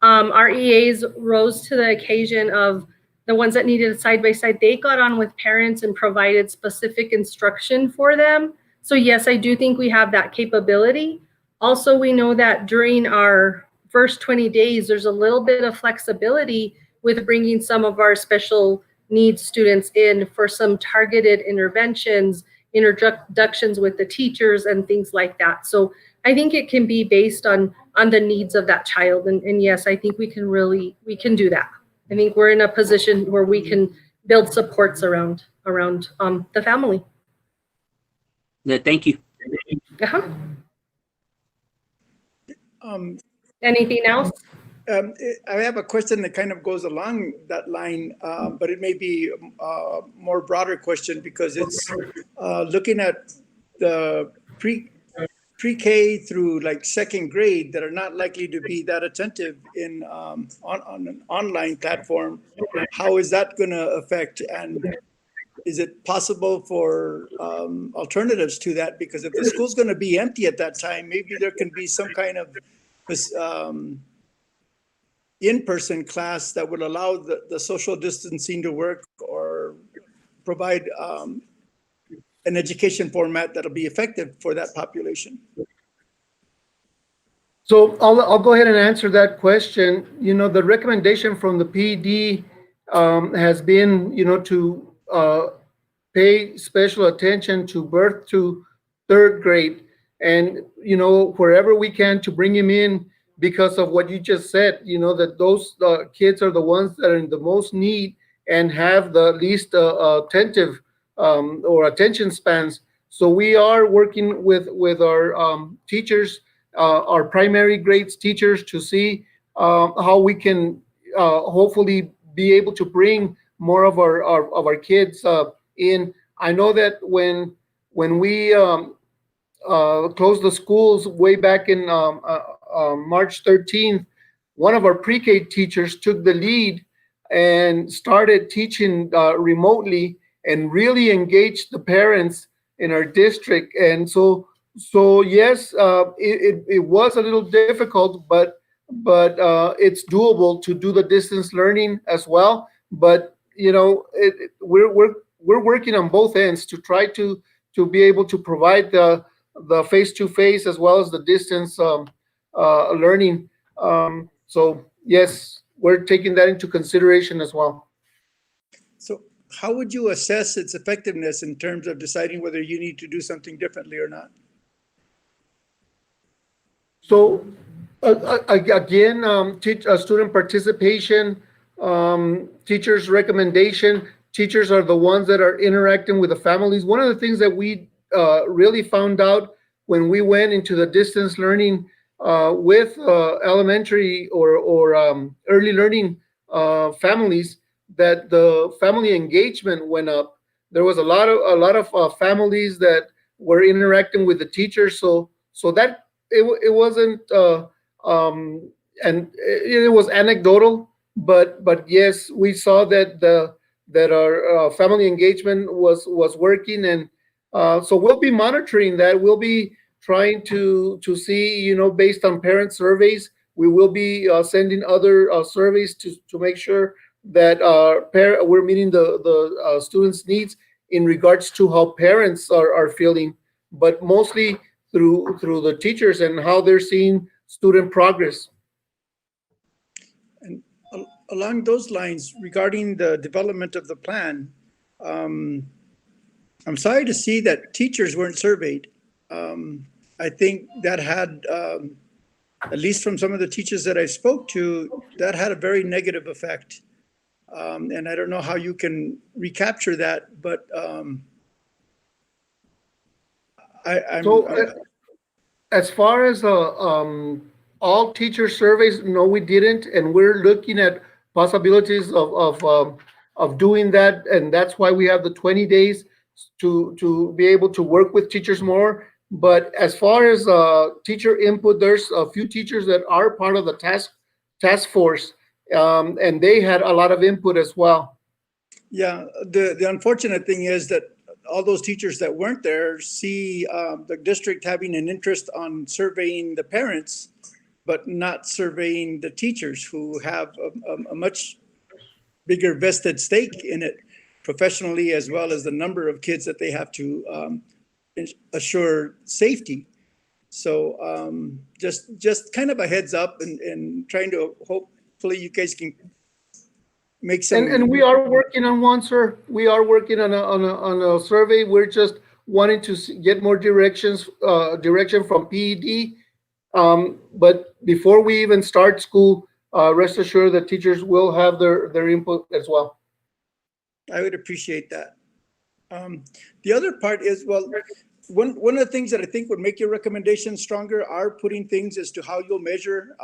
Our EAs rose to the occasion of the ones that needed side-by-side. They got on with parents and provided specific instruction for them. So yes, I do think we have that capability. Also, we know that during our first 20 days, there's a little bit of flexibility with bringing some of our special needs students in for some targeted interventions, introductions with the teachers and things like that. So I think it can be based on the needs of that child. And yes, I think we can do that. I think we're in a position where we can build supports around the family. Yeah, thank you. Uh-huh. Anything else? I have a question that kind of goes along that line, but it may be a more broader question, because it's looking at the pre-K through like second grade that are not likely to be that attentive in on an online platform. How is that going to affect? And is it possible for alternatives to that? Because if the school's going to be empty at that time, maybe there can be some kind of in-person class that would allow the social distancing to work, or provide an education format that'll be effective for that population. So I'll go ahead and answer that question. The recommendation from the PD has been, to pay special attention to birth to third grade, and wherever we can to bring him in, because of what you just said, that those kids are the ones that are in the most need and have the least attentive or attention spans. So we are working with our teachers, our primary grades teachers, to see how we can hopefully be able to bring more of our kids in. I know that when we closed the schools way back in March 13th, one of our pre-K teachers took the lead and started teaching remotely, and really engaged the parents in our district. And so yes, it was a little difficult, but it's doable to do the distance learning as well. But we're working on both ends to try to be able to provide the face-to-face as well as the distance learning. So yes, we're taking that into consideration as well. So how would you assess its effectiveness in terms of deciding whether you need to do something differently or not? So again, student participation, teachers' recommendation. Teachers are the ones that are interacting with the families. One of the things that we really found out when we went into the distance learning with elementary or early learning families, that the family engagement went up. There was a lot of families that were interacting with the teachers. So that it wasn't and it was anecdotal, but yes, we saw that our family engagement was working, and so we'll be monitoring that. We'll be trying to see, based on parent surveys, we will be sending other surveys to make sure that we're meeting the students' needs in regards to how parents are feeling, but mostly through the teachers and how they're seeing student progress. And along those lines, regarding the development of the plan, I'm sorry to see that teachers weren't surveyed. I think that had, at least from some of the teachers that I spoke to, that had a very negative effect. And I don't know how you can recapture that, but as far as all teacher surveys, no, we didn't, and we're looking at possibilities of doing that, and that's why we have the 20 days to be able to work with teachers more. But as far as teacher input, there's a few teachers that are part of the task force, and they had a lot of input as well. Yeah, the unfortunate thing is that all those teachers that weren't there see the district having an interest on surveying the parents, but not surveying the teachers, who have a much bigger vested stake in it professionally, as well as the number of kids that they have to assure safety. So just kind of a heads up, and trying to hopefully you guys can make some. And we are working on one, sir. We are working on a survey. We're just wanting to get more direction from PED. But before we even start school, rest assured that teachers will have their input as well. I would appreciate that. The other part is, well, one of the things that I think would make your recommendations stronger are putting things as to how you'll measure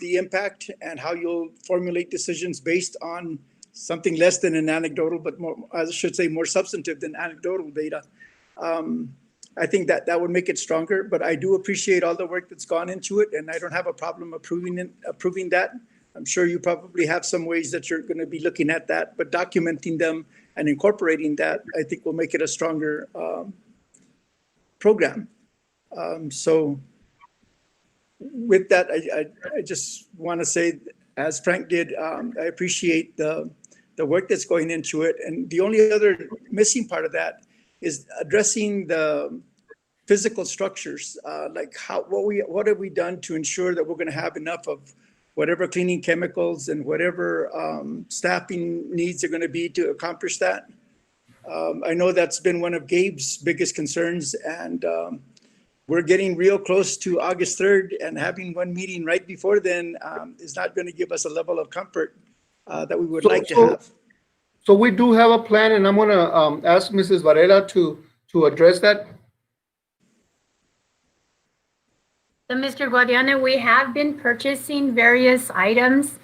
the impact, and how you'll formulate decisions based on something less than an anecdotal, but more, I should say, more substantive than anecdotal data. I think that would make it stronger, but I do appreciate all the work that's gone into it, and I don't have a problem approving that. I'm sure you probably have some ways that you're going to be looking at that, but documenting them and incorporating that, I think will make it a stronger program. So with that, I just want to say, as Frank did, I appreciate the work that's going into it. And the only other missing part of that is addressing the physical structures, like what have we done to ensure that we're going to have enough of whatever cleaning chemicals and whatever staffing needs are going to be to accomplish that. I know that's been one of Gabe's biggest concerns, and we're getting real close to August 3rd, and having one meeting right before then is not going to give us a level of comfort that we would like to have. So we do have a plan, and I'm going to ask Mrs. Varela to address that. So, Mr. Guadiana, we have been purchasing various items.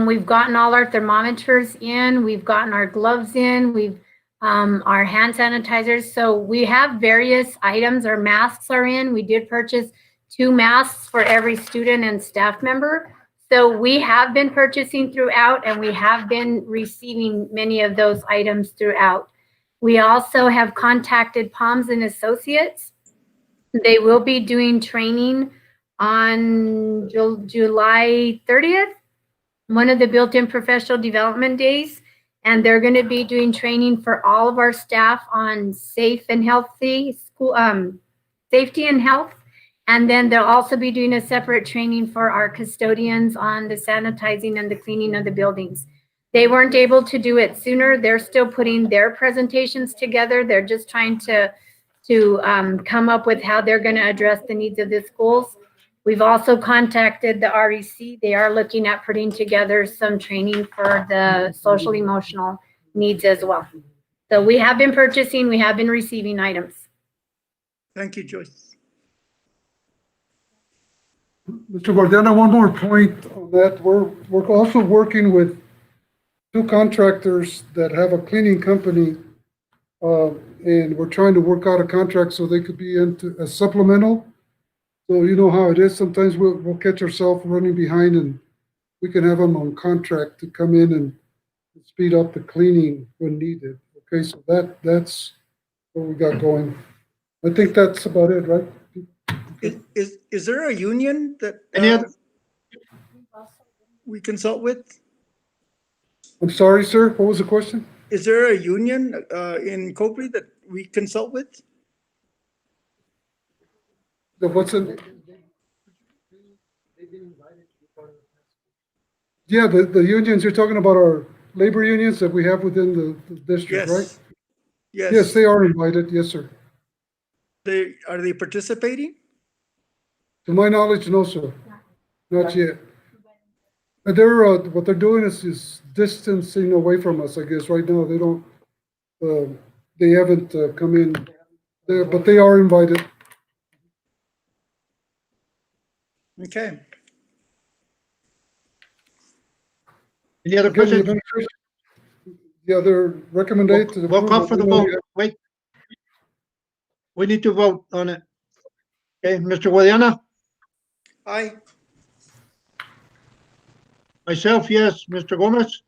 We've gotten all our thermometers in, we've gotten our gloves in, we've our hand sanitizers. So we have various items. Our masks are in. We did purchase 2 masks for every student and staff member. So we have been purchasing throughout, and we have been receiving many of those items throughout. We also have contacted Palms and Associates. They will be doing training on July 30th, one of the built-in professional development days. And they're going to be doing training for all of our staff on safe and healthy school, safety and health. And then they'll also be doing a separate training for our custodians on the sanitizing and the cleaning of the buildings. They weren't able to do it sooner. They're still putting their presentations together. They're just trying to come up with how they're going to address the needs of the schools. We've also contacted the REC. They are looking at putting together some training for the social emotional needs as well. So we have been purchasing, we have been receiving items. Thank you, Joyce. Mr. Guardiana, one more point on that. We're also working with 2 contractors that have a cleaning company, and we're trying to work out a contract so they could be into a supplemental. So you know how it is. Sometimes we'll catch ourselves running behind, and we can have them on contract to come in and speed up the cleaning when needed. Okay, so that's what we got going. I think that's about it, right? Is there a union that we consult with? I'm sorry, sir. What was the question? Is there a union in Cobre that we consult with? What's in? Yeah, the unions, you're talking about our labor unions that we have within the district, Yes. right? Yes. Yes, they are invited. Yes, sir. Are they participating? To my knowledge, no, sir. Not yet. And they're, what they're doing is distancing away from us, I guess. Right now, they don't, they haven't come in there, but they are invited. Okay. Any other Again, the questions? administration- The other recommendation. We'll call for the vote. Wait. We need to vote on it. Okay, Mr. Guadiana? Aye. Myself, yes. Mr. Gomez?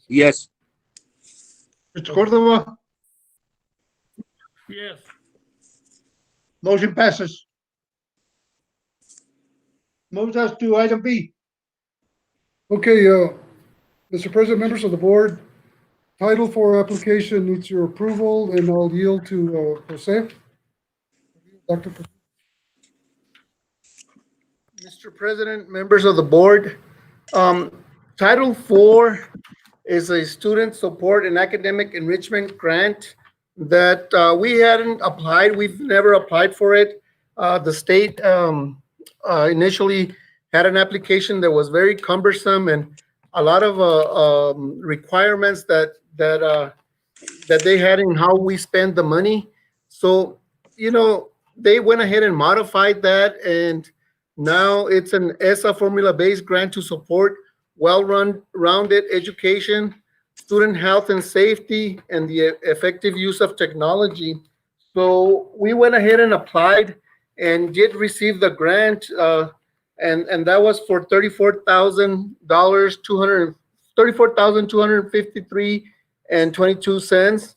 Yes. Mr. Cordova? Yes. Motion passes. Moves us to item B. Okay, Mr. President, members of the board, Title IV application needs your approval, and I'll yield to Jose. Dr. Mr. President, members of the board, Title IV is a student support and academic enrichment grant that we hadn't applied. We've never applied for it. The state initially had an application that was very cumbersome and a lot of requirements that they had in how we spend the money. So, you know, they went ahead and modified that, and now it's an ESSA formula-based grant to support well-rounded education, student health and safety, and the effective use of technology. So we went ahead and applied and did receive the grant. and that was for $34,253 and 22 cents.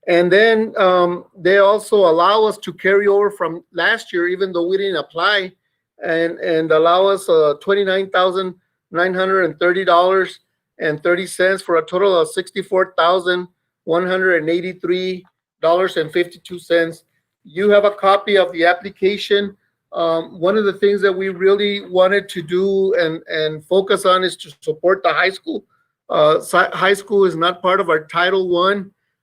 And then they also allow us to carry over from last year, even though we didn't apply, and allow us $29,930.30 for a total of $64,183.52. You have a copy of the application. One of the things that we really wanted to do and focus on is to support the high school. High school is not part of our Title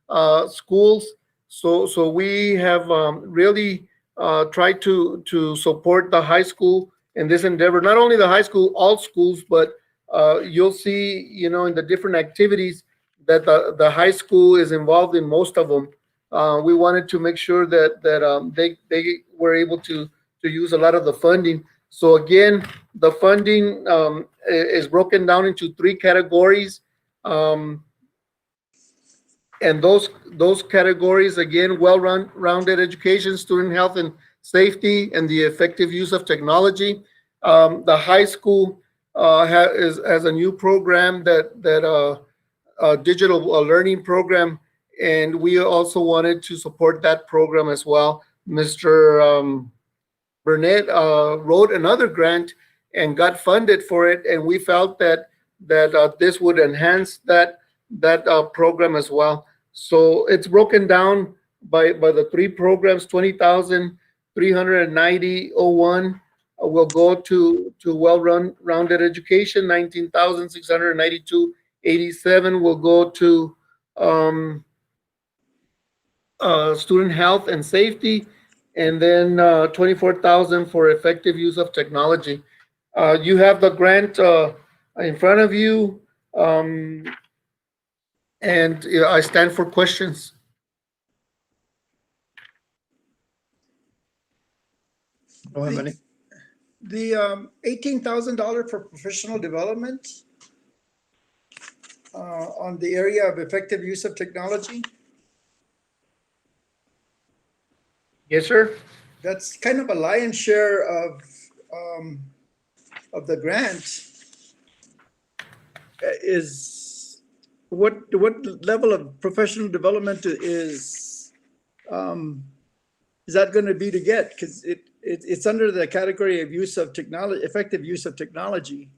I schools, so we have really tried to support the high school in this endeavor. Not only the high school, all schools, but you'll see, in the different activities that the high school is involved in most of them. We wanted to make sure that they were able to use a lot of the funding. So again, the funding is broken down into 3 categories. And those categories, again, well-rounded education, student health and safety, and the effective use of technology. The high school has a new program that digital learning program, and we also wanted to support that program as well. Mr. Burnett wrote another grant and got funded for it, and we felt that this would enhance that program as well. So it's broken down by the 3 programs. 20,390.01 will go to well-rounded education. 19,692.87 will go to student health and safety, and then 24,000 for effective use of technology. You have the grant in front of you. And I stand for questions. Don't have any. The $18,000 for professional development on the area of effective use of technology, Yes, sir. that's kind of a lion's share of the grant. What level of professional development is that going to be to get? Because it's under the category of use of technology, effective use of technology.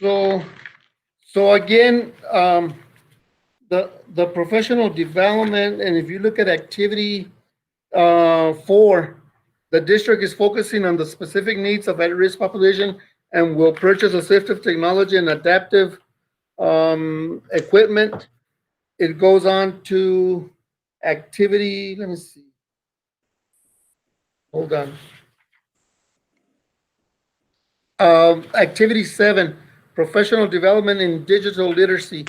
So again, the professional development, and if you look at activity 4, the district is focusing on the specific needs of at-risk population and will purchase assistive technology and adaptive equipment. It goes on to activity, let me see. Hold on. Activity 7, professional development in digital literacy.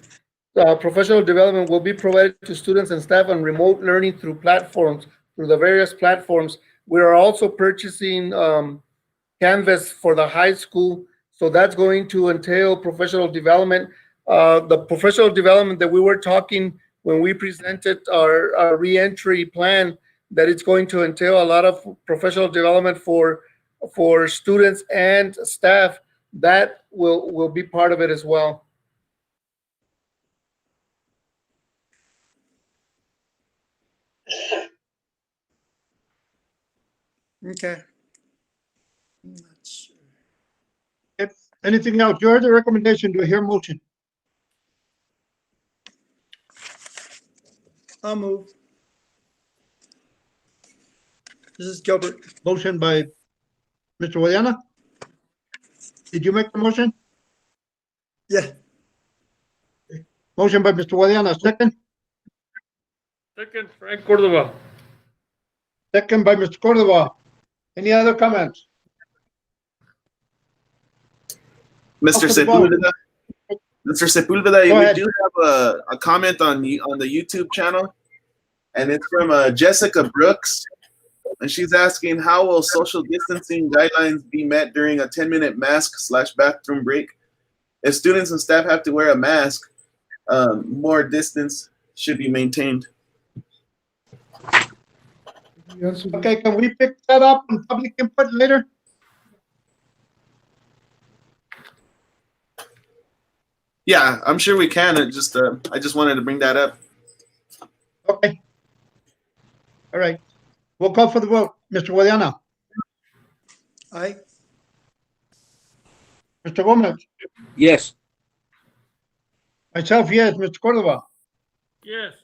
Professional development will be provided to students and staff on remote learning through the various platforms. We are also purchasing Canvas for the high school, so that's going to entail professional development. The professional development that we were talking when we presented our reentry plan, that it's going to entail a lot of professional development for students and staff. That will be part of it as well. Okay. I'm not sure. If anything else, you heard the recommendation. Do I hear a motion? I'll move. This is Gilbert. Motion by Mr. Guadiana. Did you make the motion? Yeah. Motion by Mr. Guadiana, second. Second, Frank Cordova. Second by Mr. Cordova. Any other comments? Mr. Off the vote. Sepulveda, Mr. Sepulveda, Go we ahead. do have a comment on the YouTube channel, and it's from Jessica Brooks, and she's asking, how will social distancing guidelines be met during a 10-minute mask/bathroom break? If students and staff have to wear a mask, more distance should be maintained. Yes. Okay, can we pick that up in public input later? Yeah, I'm sure we can. I just wanted to bring that up. Okay. All right. We'll call for the vote. Mr. Guadiana, Aye. Mr. Gomez, Yes. myself, yes, Mr. Cordova. Yes.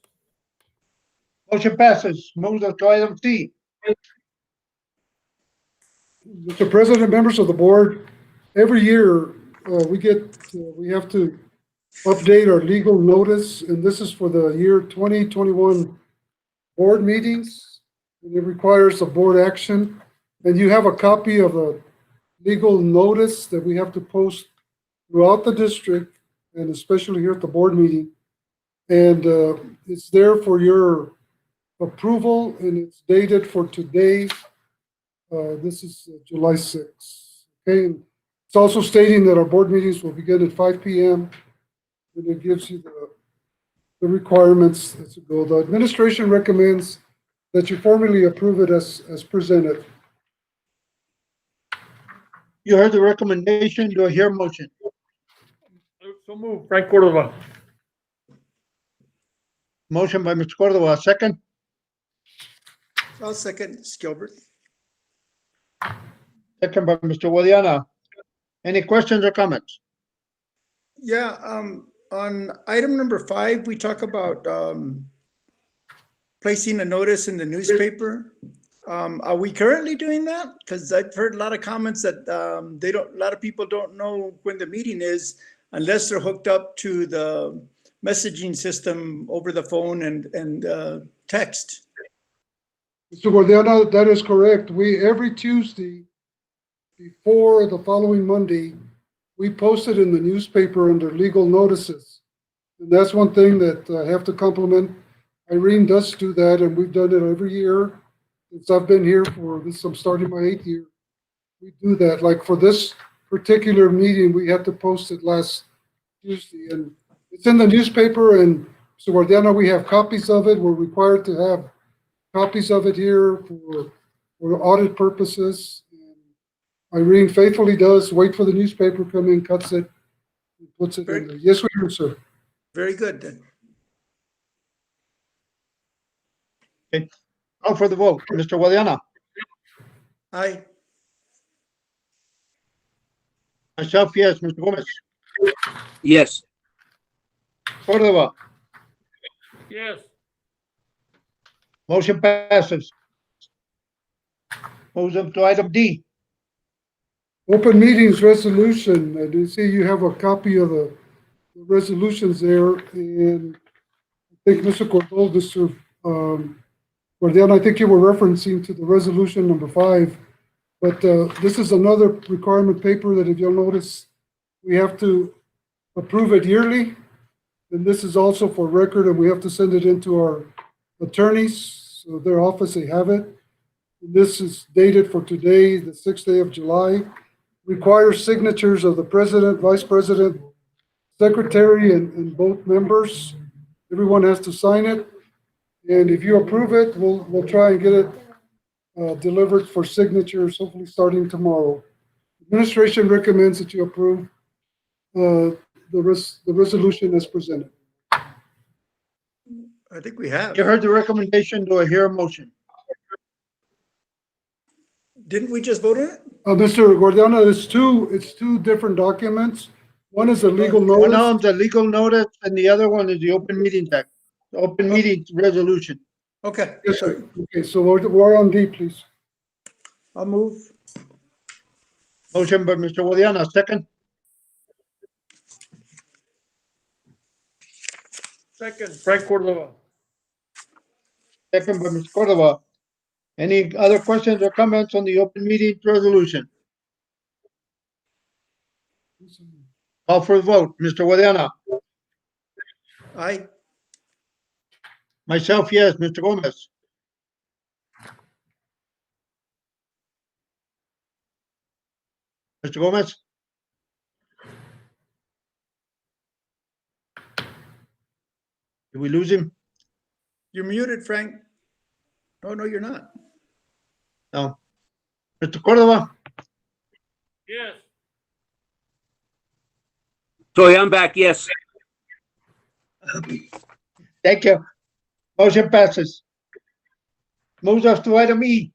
Motion passes. Moves us to item C. Mr. President, members of the board, every year we have to update our legal notice, and this is for the year 2021 board meetings. And it requires a board action, and you have a copy of a legal notice that we have to post throughout the district, and especially here at the board meeting. And it's there for your approval, and it's dated for today. This is July 6th. Okay, and it's also stating that our board meetings will begin at 5 p.m. and it gives you the requirements as to go. The administration recommends that you formally approve it as presented. You heard the recommendation. Do I hear a motion? So move. Frank Cordova. Motion by Mr. Cordova, second. I'll second, Gilbert. Second by Mr. Guadiana. Any questions or comments? Yeah, on item number 5, we talk about placing a notice in the newspaper. Are we currently doing that? Because I've heard a lot of comments that a lot of people don't know when the meeting is unless they're hooked up to the messaging system over the phone and text. Mr. Guadiana, that is correct. Every Tuesday before the following Monday, we post it in the newspaper under legal notices. And that's one thing that I have to compliment. Irene does do that, and we've done it every year since I've been here for this. I'm starting my 8th year. We do that. Like for this particular meeting, we had to post it last Tuesday, and it's in the newspaper. And so Guadiana, we have copies of it. We're required to have copies of it here for audit purposes. And Irene faithfully does wait for the newspaper, come in, cuts it, and puts it in there. Yes, we do, sir. Very good then. Okay. Call for the vote. Mr. Guadiana, Aye. myself, yes. Mr. Gomez, Yes. Cordova. Yes. Motion passes. Moves up to item D. Open meetings resolution. I do see you have a copy of the resolutions there, and I think Mr. Cordova, Mr. Guadiana, I think you were referencing to the resolution number 5, but this is another requirement paper that if you'll notice, we have to approve it yearly, and this is also for record, and we have to send it into our attorneys, so their office, they have it. And this is dated for today, the 6th day of July. Requires signatures of the president, vice president, secretary, and both members. Everyone has to sign it. And if you approve it, we'll try and get it delivered for signatures, hopefully starting tomorrow. Administration recommends that you approve the resolution as presented. I think we have. You heard the recommendation. Do I hear a motion? Didn't we just vote on it? Mr. Guadiana, it's two different documents. One is a legal One notice. of them's a legal notice and the other one is the open meeting act, the open meeting resolution. Okay. Yes, sir. Okay, so we're on D, please. I'll move. Motion by Mr. Guadiana, second. Second. Frank Cordova. Second by Mr. Cordova. Any other questions or comments on the open meeting resolution? Call for the vote. Mr. Guadiana, Aye. myself, yes. Mr. Gomez, Mr. Gomez, did we lose him? You're muted, Frank. Oh, no, you're not. No. Mr. Cordova? Yes. Troy, I'm back. Yes. Thank you. Motion passes. Moves us to item E.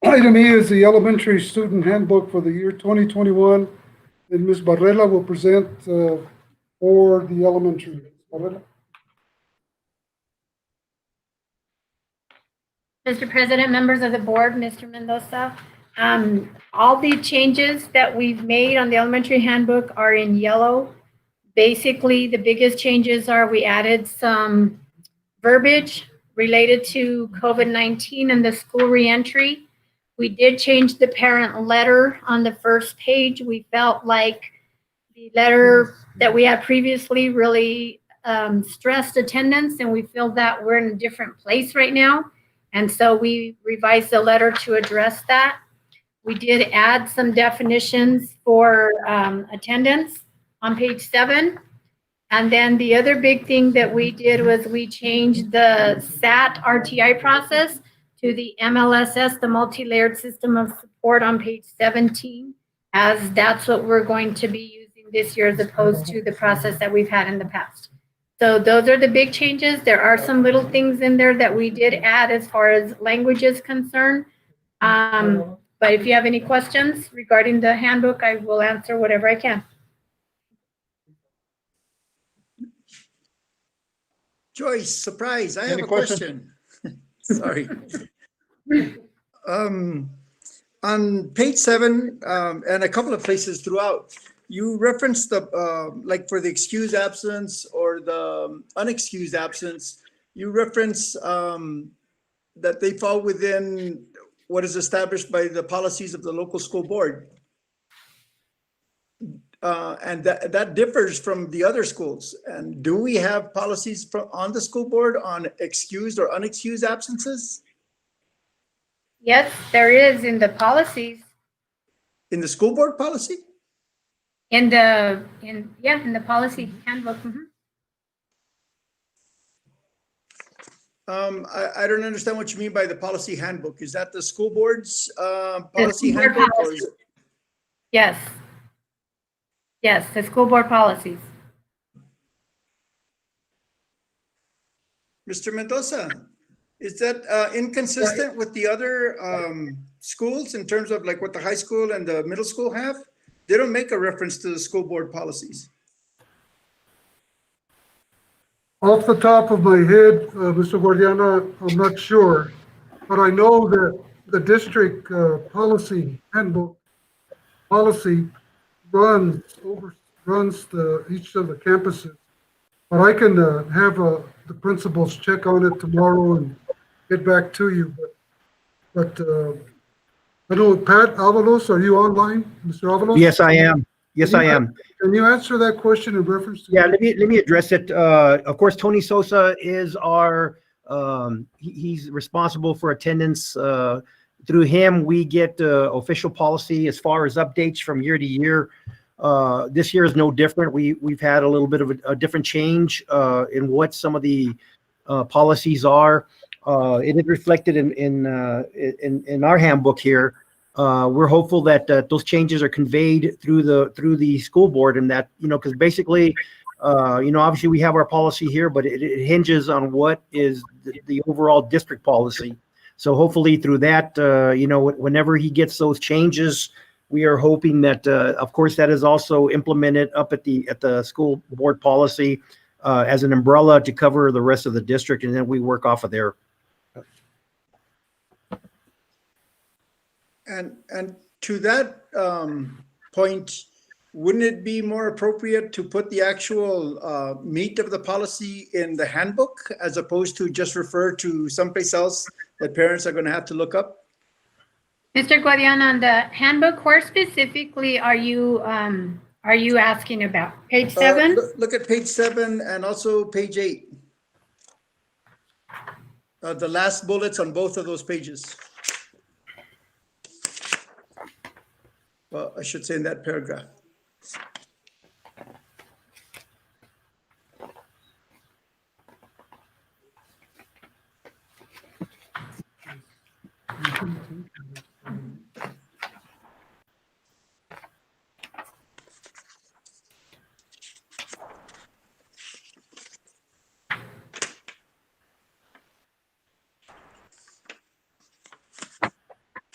Item E is the elementary student handbook for the year 2021, and Ms. Barrera will present for the elementary. Barrera? Mr. President, members of the board, Mr. Mendoza, all the changes that we've made on the elementary handbook are in yellow. Basically, the biggest changes are we added some verbiage related to COVID-19 and the school reentry. We did change the parent letter on the first page. We felt like the letter that we had previously really stressed attendance, and we feel that we're in a different place right now. And so we revised the letter to address that. We did add some definitions for attendance on page 7. And then the other big thing that we did was we changed the SAT RTI process to the MLSS, the multi-layered system of support on page 17, as that's what we're going to be using this year as opposed to the process that we've had in the past. So those are the big changes. There are some little things in there that we did add as far as language is concerned. But if you have any questions regarding the handbook, I will answer whatever I can. Joyce, surprise, I have Any a questions? question. Sorry. On page 7, and a couple of places throughout, you referenced the, like for the excused absence or the unexcused absence, you reference that they fall within what is established by the policies of the local school board. And that differs from the other schools. And do we have policies on the school board on excused or unexcused absences? Yes, there is in the policies. In the school board policy? In the policy handbook. I don't understand what you mean by the policy handbook. Is that the school board's policy school board handbook? Or policy. is it? Yes. Yes, the school board policies. Mr. Mendoza, is that inconsistent with the other schools in terms of like what the high school and the middle school have? They don't make a reference to the school board policies. Off the top of my head, Mr. Guardiana, I'm not sure, but I know that the district policy handbook policy runs each of the campuses. But I can have the principals check on it tomorrow and get back to you. But I know, Pat Avalos, are you online, Mr. Avalos? Yes, I am. Yes, I am. Can you answer that question in reference to? Yeah, let me address it. Of course, Tony Sosa is our, he's responsible for attendance. Through him, we get official policy as far as updates from year to year. This year is no different. We've had a little bit of a different change in what some of the policies are. It is reflected in our handbook here. We're hopeful that those changes are conveyed through the school board, and that, because basically, obviously we have our policy here, but it hinges on what is the overall district policy. So hopefully through that, whenever he gets those changes, we are hoping that, of course, that is also implemented up at the school board policy as an umbrella to cover the rest of the district, and then we work off of there. And to that point, wouldn't it be more appropriate to put the actual meat of the policy in the handbook as opposed to just refer to someplace else that parents are going to have to look up? Mr. Guadiana, on the handbook, where specifically are you asking about? Page 7? Look at page 7 and also page 8. The last bullets on both of those pages. Well, I should say in that paragraph.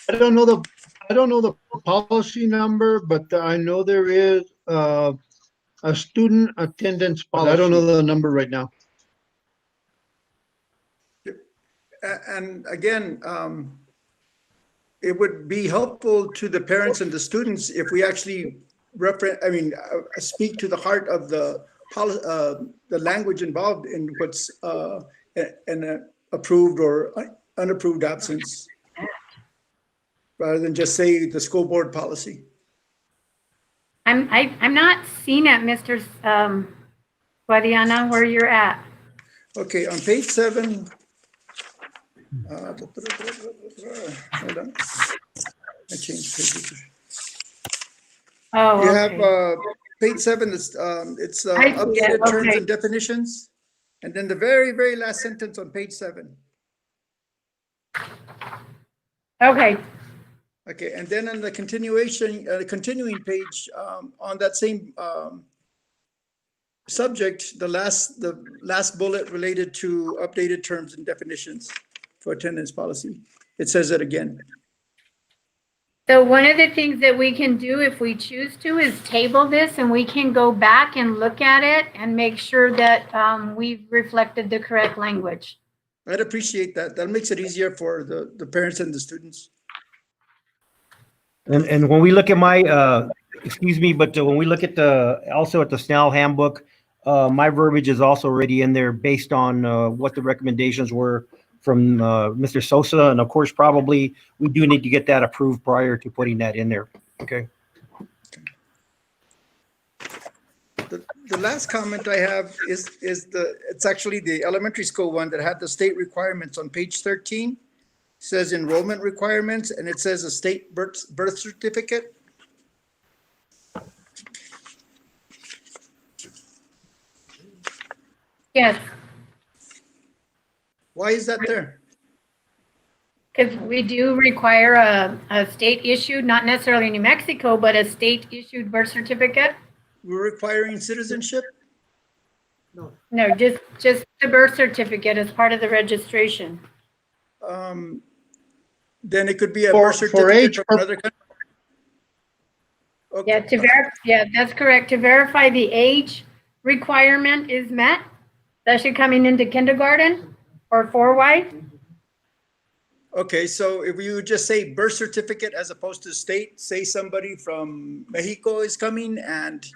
I don't know the policy number, but I know there is a student attendance policy. I don't know the number right now. And again, it would be helpful to the parents and the students if we actually speak to the heart of the language involved in what's an approved or unapproved absence, rather than just say the school board policy. I'm not seeing it, Mr. Guadiana, where you're at. Okay, on page 7. Hold on. I changed pages. Oh, You okay. have page 7. It's I see it, updated terms okay. and definitions, and then the very, very last sentence on page 7. Okay, Okay, and then on the continuing page, on that same subject, the last bullet related to updated terms and definitions for attendance policy. It says it again. so one of the things that we can do if we choose to is table this, and we can go back and look at it and make sure that we've reflected the correct language. I'd appreciate that. That makes it easier for the parents and the students. And when we look at my, excuse me, but when we look at also at the Snell handbook, my verbiage is also already in there based on what the recommendations were from Mr. Sosa. And of course, probably we do need to get that approved prior to putting that in there. Okay. The last comment I have is it's actually the elementary school one that had the state requirements on page 13. Says enrollment requirements, and it says a state birth certificate. Yes, Why is that there? because we do require a state issued, not necessarily New Mexico, but a state issued birth certificate. We're requiring citizenship? No, just the birth certificate as part of the registration. Then it could be a For birth certificate age from another country. Okay. Yeah, that's correct. To verify the age requirement is met, especially coming into kindergarten or 4Y. Okay, so if you just say birth certificate as opposed to state, say somebody from Mexico is coming and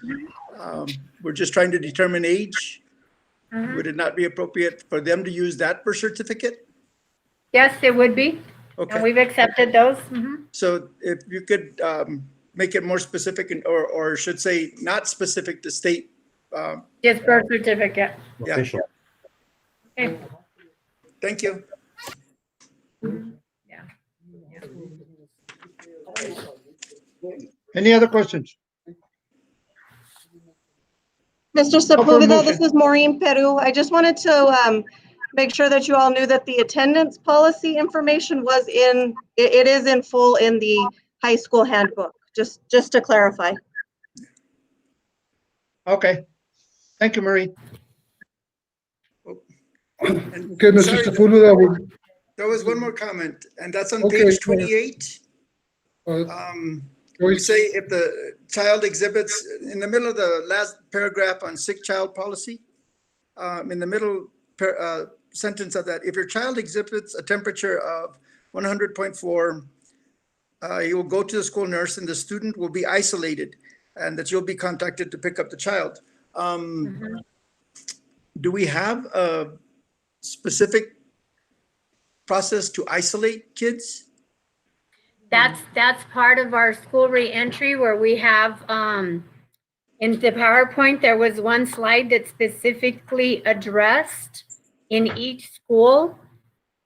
we're just trying to determine age, would it not be appropriate for them to use that birth certificate? Yes, it would be. And Okay, we've accepted those. so if you could make it more specific or should say not specific to state. Just birth certificate. Yeah. Official. Okay. Thank you. Yeah. Any other questions? Mr. Sepulveda, this is Maureen Peru. I just wanted to make sure that you all knew that the attendance policy information was it is in full in the high school handbook, just to clarify. Okay. Thank you, Marie. And Okay, Mr. sorry, Sepulveda, there was one more comment, and that's on Okay, page 28. We Joyce, say if the child exhibits, in the middle of the last paragraph on sick child policy, in the middle sentence of that, if your child exhibits a temperature of 100.4, you will go to the school nurse and the student will be isolated and that you'll be contacted to pick up the child. Do we have a specific process to isolate kids? That's part of our school reentry where we have, in the PowerPoint, there was one slide that specifically addressed in each school.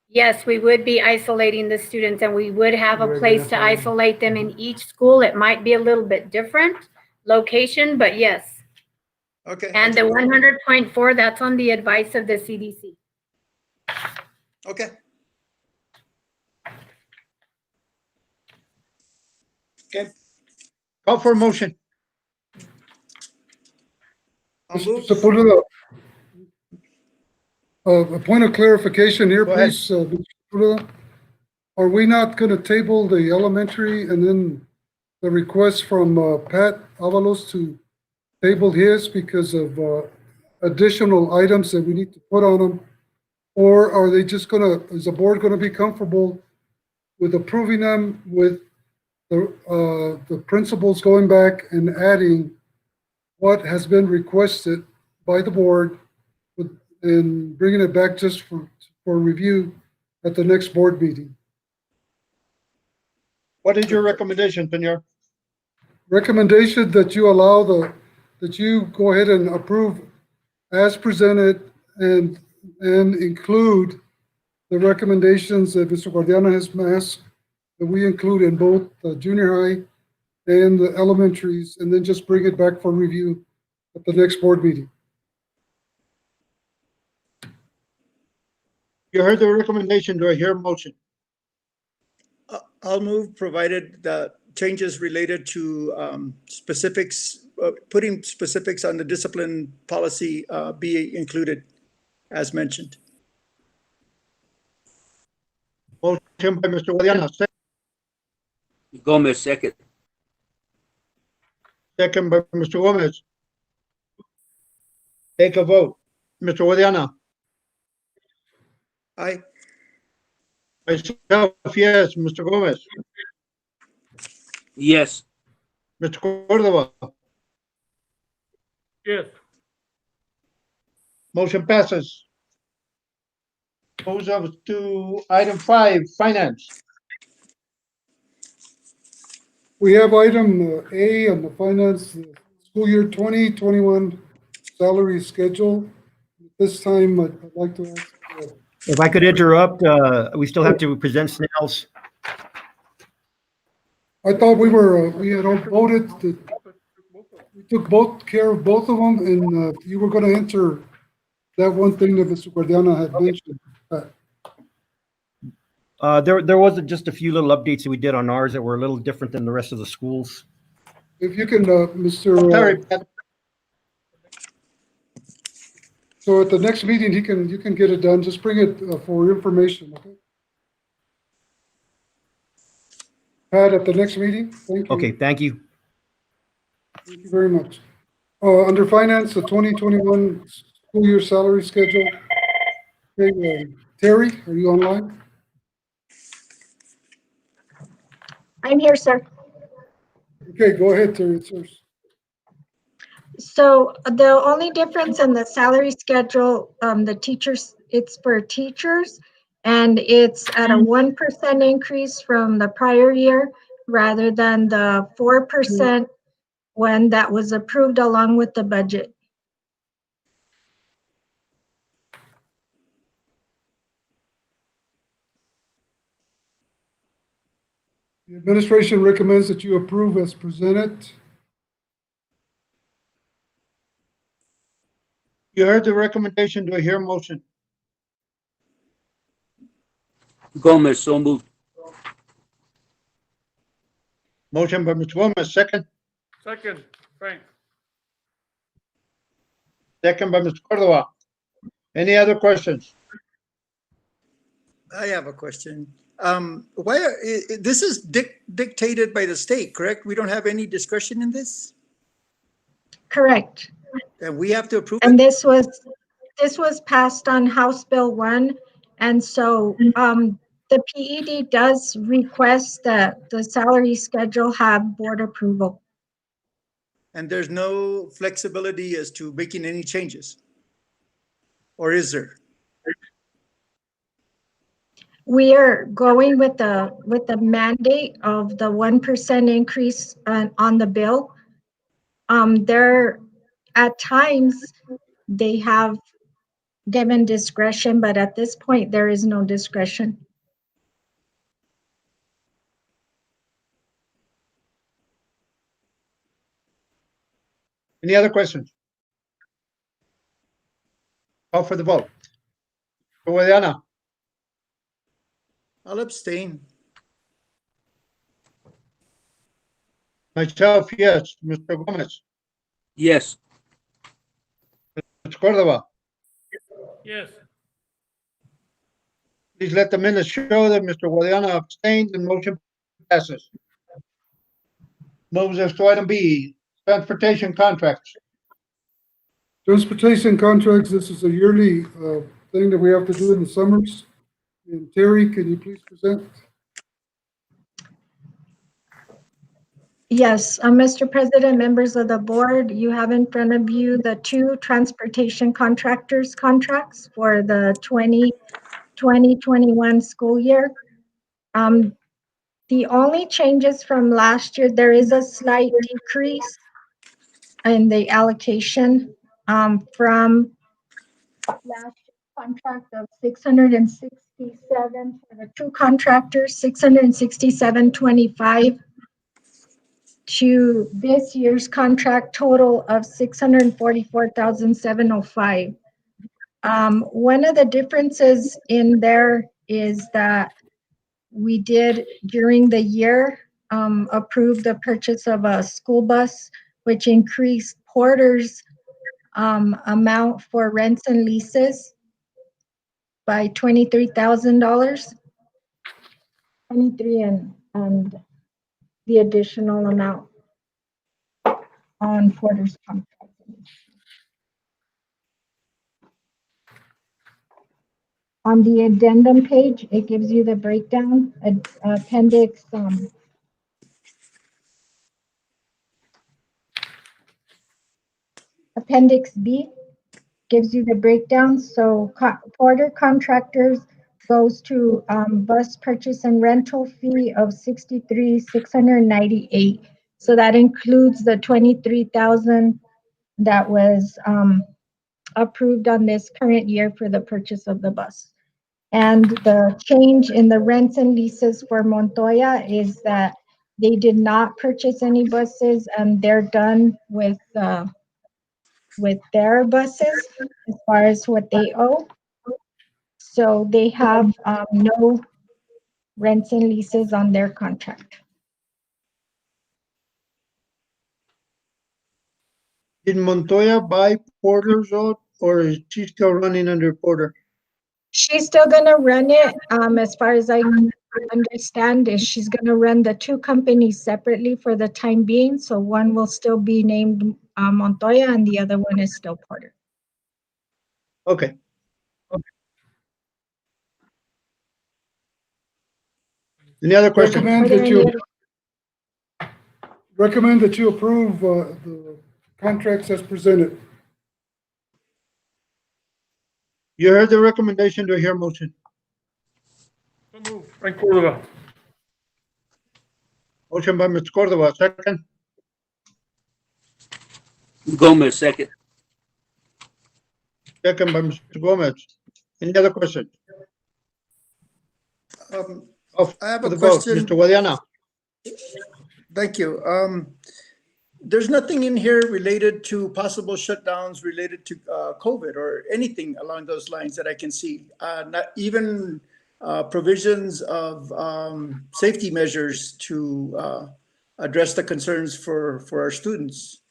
Yes, we would be isolating the students and we would have a place to isolate them in each school. It might be a little bit different location, but yes. Okay. And the 100.4, that's on the advice of the CDC. Okay. Okay. Call for a motion. I'll move. Mr. Sepulveda, a point of clarification here, Go ahead. please. Mr. Sepulveda. Are we not going to table the elementary and then the request from Pat Avalos to table his because of additional items that we need to put on them? Or are they just going to, is the board going to be comfortable with approving them with the principals going back and adding what has been requested by the board and bringing it back just for review at the next board meeting? What is your recommendation, Senor? Recommendation that you allow that you go ahead and approve as presented and include the recommendations that Mr. Guardiana has asked that we include in both the junior high and the elementaries, and then just bring it back for review at the next board meeting. You heard the recommendation. Do I hear a motion? I'll move, provided the changes related to specifics, putting specifics on the discipline policy be included as mentioned. Motion by Mr. Guadiana, Gomez, second. second by Mr. Gomez. Take a vote. Mr. Guadiana. Aye. Myself, yes. Mr. Gomez. Yes. Mr. Cordova. Yes. Motion passes. Moves us to item 5, finance. We have item A on the finance school year 2021 salary schedule. This time, I'd like to ask. If I could interrupt, we still have to present Snell's. I thought we had all voted that we took care of both of them, and you were going to enter that one thing that Mr. Guardiana had mentioned. There was just a few little updates that we did on ours that were a little different than the rest of the schools. If you can, Mr. Sorry, Pat. So at the next meeting, you can get it done. Just bring it for information, okay? Pat, at the next meeting, thank you. Okay, thank you. Thank you very much. Under finance, the 2021 school year salary schedule. Okay, Terry, are you online? I'm here, sir. Okay, go ahead, Terry. It's yours. So the only difference in the salary schedule, the teachers, it's for teachers, and it's at a 1% increase from the prior year rather than the 4% when that was approved along with the budget. The administration recommends that you approve as presented. You heard the recommendation. Do I hear a motion? Gomez, so moved. Motion by Mr. Gomez, second. Second, Frank. Second by Mr. Cordova. Any other questions? I have a question. This is dictated by the state, correct? We don't have any discretion in this? Correct. And we have to approve And it? this was passed on House Bill 1. And so the PED does request that the salary schedule have board approval. And there's no flexibility as to making any changes? Or is there? We are going with the mandate of the 1% increase on the bill. There, at times, they have given discretion, but at this point, there is no discretion. Any other questions? Call for the vote. Guadiana. I'll abstain. Myself, yes. Mr. Gomez, Yes. Ms. Cordova, Yes. please let the minutes show that Mr. Guadiana abstained and motion passes. Moves us to item B, transportation contracts. Transportation contracts, this is a yearly thing that we have to do in the summers. And Terry, can you please present? Yes, Mr. President, members of the board, you have in front of you the two transportation contractors contracts for the 2020-21 school year. The only changes from last year, there is a slight decrease in the allocation from last year's contract of 667 for the two contractors, 667.25 to this year's contract total of 644,705. One of the differences in there is that we did during the year approve the purchase of a school bus, which increased Porter's amount for rents and leases by $23,000. 23 and the additional amount on Porter's contract. On the addendum page, it gives you the breakdown, appendix Appendix B gives you the breakdown. So Porter Contractors goes to bus purchase and rental fee of $63,698. So that includes the $23,000 that was approved on this current year for the purchase of the bus. And the change in the rents and leases for Montoya is that they did not purchase any buses and they're done with their buses as far as what they owe. So they have no rents and leases on their contract. Did Montoya buy Porter's road, or is she still running under Porter? She's still gonna run it, as far as I understand, is she's gonna run the two companies separately for the time being. So one will still be named Montoya and the other one is still Porter. Okay. Any other questions? Recommend that you approve the contracts as presented. You heard the recommendation. Do I hear a motion? So move. Frank Cordova. Motion by Mr. Cordova, second. Gomez, second. Second by Mr. Gomez. Any other questions? I have a For the vote, question. Mr. Guadiana. Thank you. There's nothing in here related to possible shutdowns related to COVID or anything along those lines that I can see. Not even provisions of safety measures to address the concerns for our students.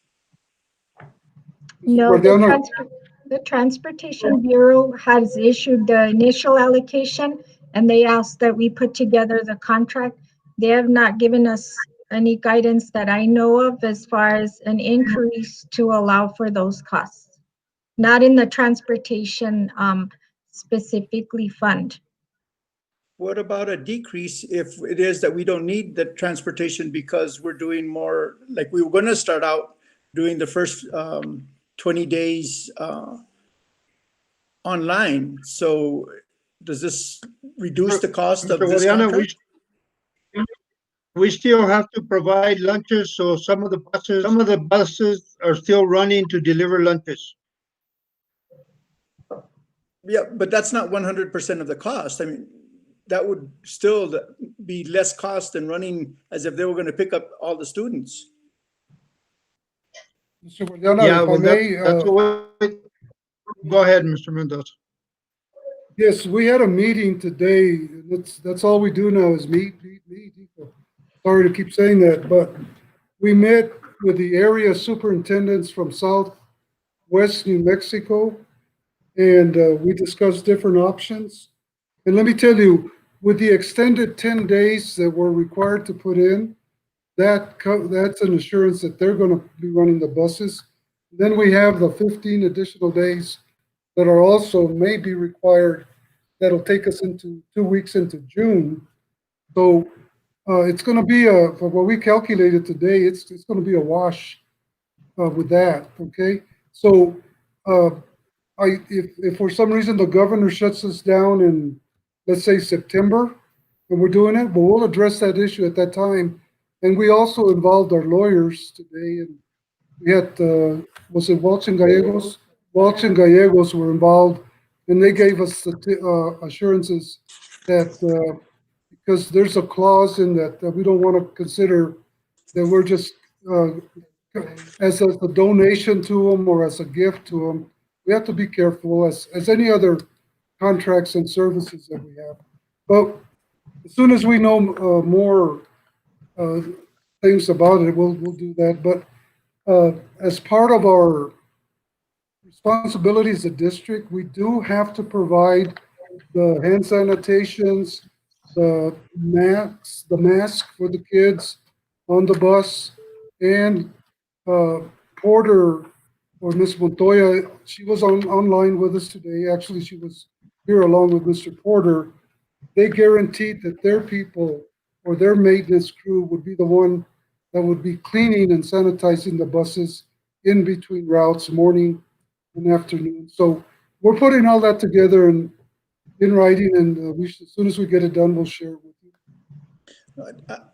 No, the Transportation Bureau has issued the initial allocation and they asked that we put together the contract. They have not given us any guidance that I know of as far as an increase to allow for those costs. Not in the transportation specifically fund. What about a decrease if it is that we don't need the transportation because we're doing more, like we were going to start out doing the first 20 days online. So does this reduce the cost of this contract? We still have to provide lunches, so some of the buses are still running to deliver lunches. Yeah, but that's not 100% of the cost. I mean, that would still be less cost than running as if they were going to pick up all the students. Mr. Guadiana, Yeah, if I well, may, that's the way. Go ahead, Mr. Mendoza. yes, we had a meeting today. That's all we do now is meet. Sorry to keep saying that, but We met with the area superintendents from Southwest New Mexico, and we discussed different options. And let me tell you, with the extended 10 days that we're required to put in, that's an assurance that they're going to be running the buses. Then we have the 15 additional days that are also may be required. That'll take us into 2 weeks into June. So it's going to be for what we calculated today, it's going to be a wash with that. Okay. So if for some reason the governor shuts us down in, let's say, September, and we're doing it, but we'll address that issue at that time. And we also involved our lawyers today, and we had, was it Walsh and Gallegos? Walsh and Gallegos were involved, and they gave us the assurances that because there's a clause in that we don't want to consider that we're just as a donation to them or as a gift to them. We have to be careful as any other contracts and services that we have. But as soon as we know more things about it, we'll do that. But as part of our responsibilities as a district, we do have to provide the hand sanitations, the mask for the kids on the bus, and Porter or Miss Montoya, she was online with us today. Actually, she was here along with Mr. Porter. They guaranteed that their people or their maintenance crew would be the one that would be cleaning and sanitizing the buses in between routes, morning and afternoon. So we're putting all that together and in writing, and as soon as we get it done, we'll share it with you.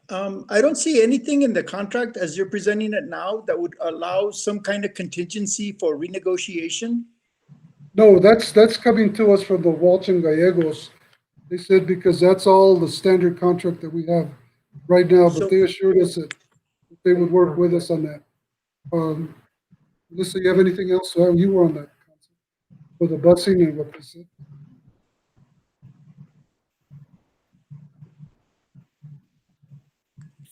I don't see anything in the contract as you're presenting it now that would allow some kind of contingency for renegotiation. No, that's coming to us from the Walsh and Gallegos. They said because that's all the standard contract that we have right now, but they assured us that they would work with us on that. Melissa, you have anything else? You were on that for the busing and what they said.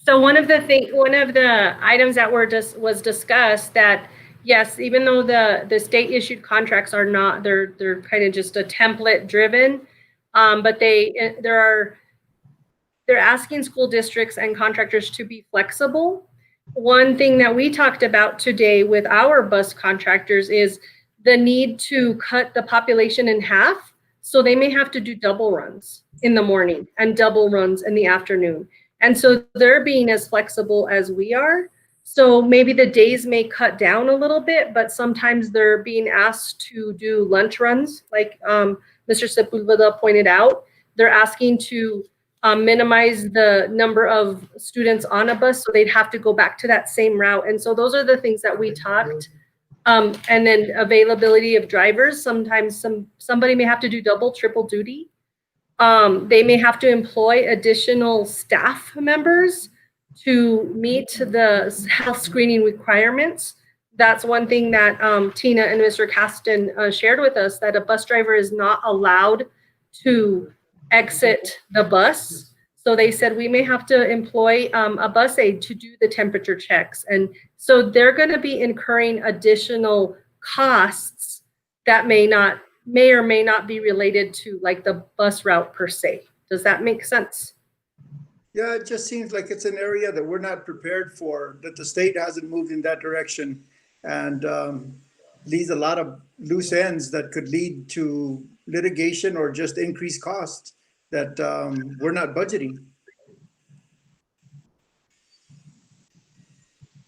So one of the items that was discussed that yes, even though the state issued contracts are not, they're kind of just a template driven, but they're asking school districts and contractors to be flexible. One thing that we talked about today with our bus contractors is the need to cut the population in half. So they may have to do double runs in the morning and double runs in the afternoon. And so they're being as flexible as we are. So maybe the days may cut down a little bit, but sometimes they're being asked to do lunch runs, like Mr. Sepulveda pointed out. They're asking to minimize the number of students on a bus, so they'd have to go back to that same route. And so those are the things that we talked. And then availability of drivers. Sometimes somebody may have to do double, triple duty. They may have to employ additional staff members to meet the health screening requirements. That's one thing that Tina and Mr. Caston shared with us, that a bus driver is not allowed to exit the bus. So they said we may have to employ a bus aide to do the temperature checks. And so they're going to be incurring additional costs that may or may not be related to like the bus route per se. Does that make sense? Yeah, it just seems like it's an area that we're not prepared for, that the state hasn't moved in that direction, and leaves a lot of loose ends that could lead to litigation or just increased costs that we're not budgeting.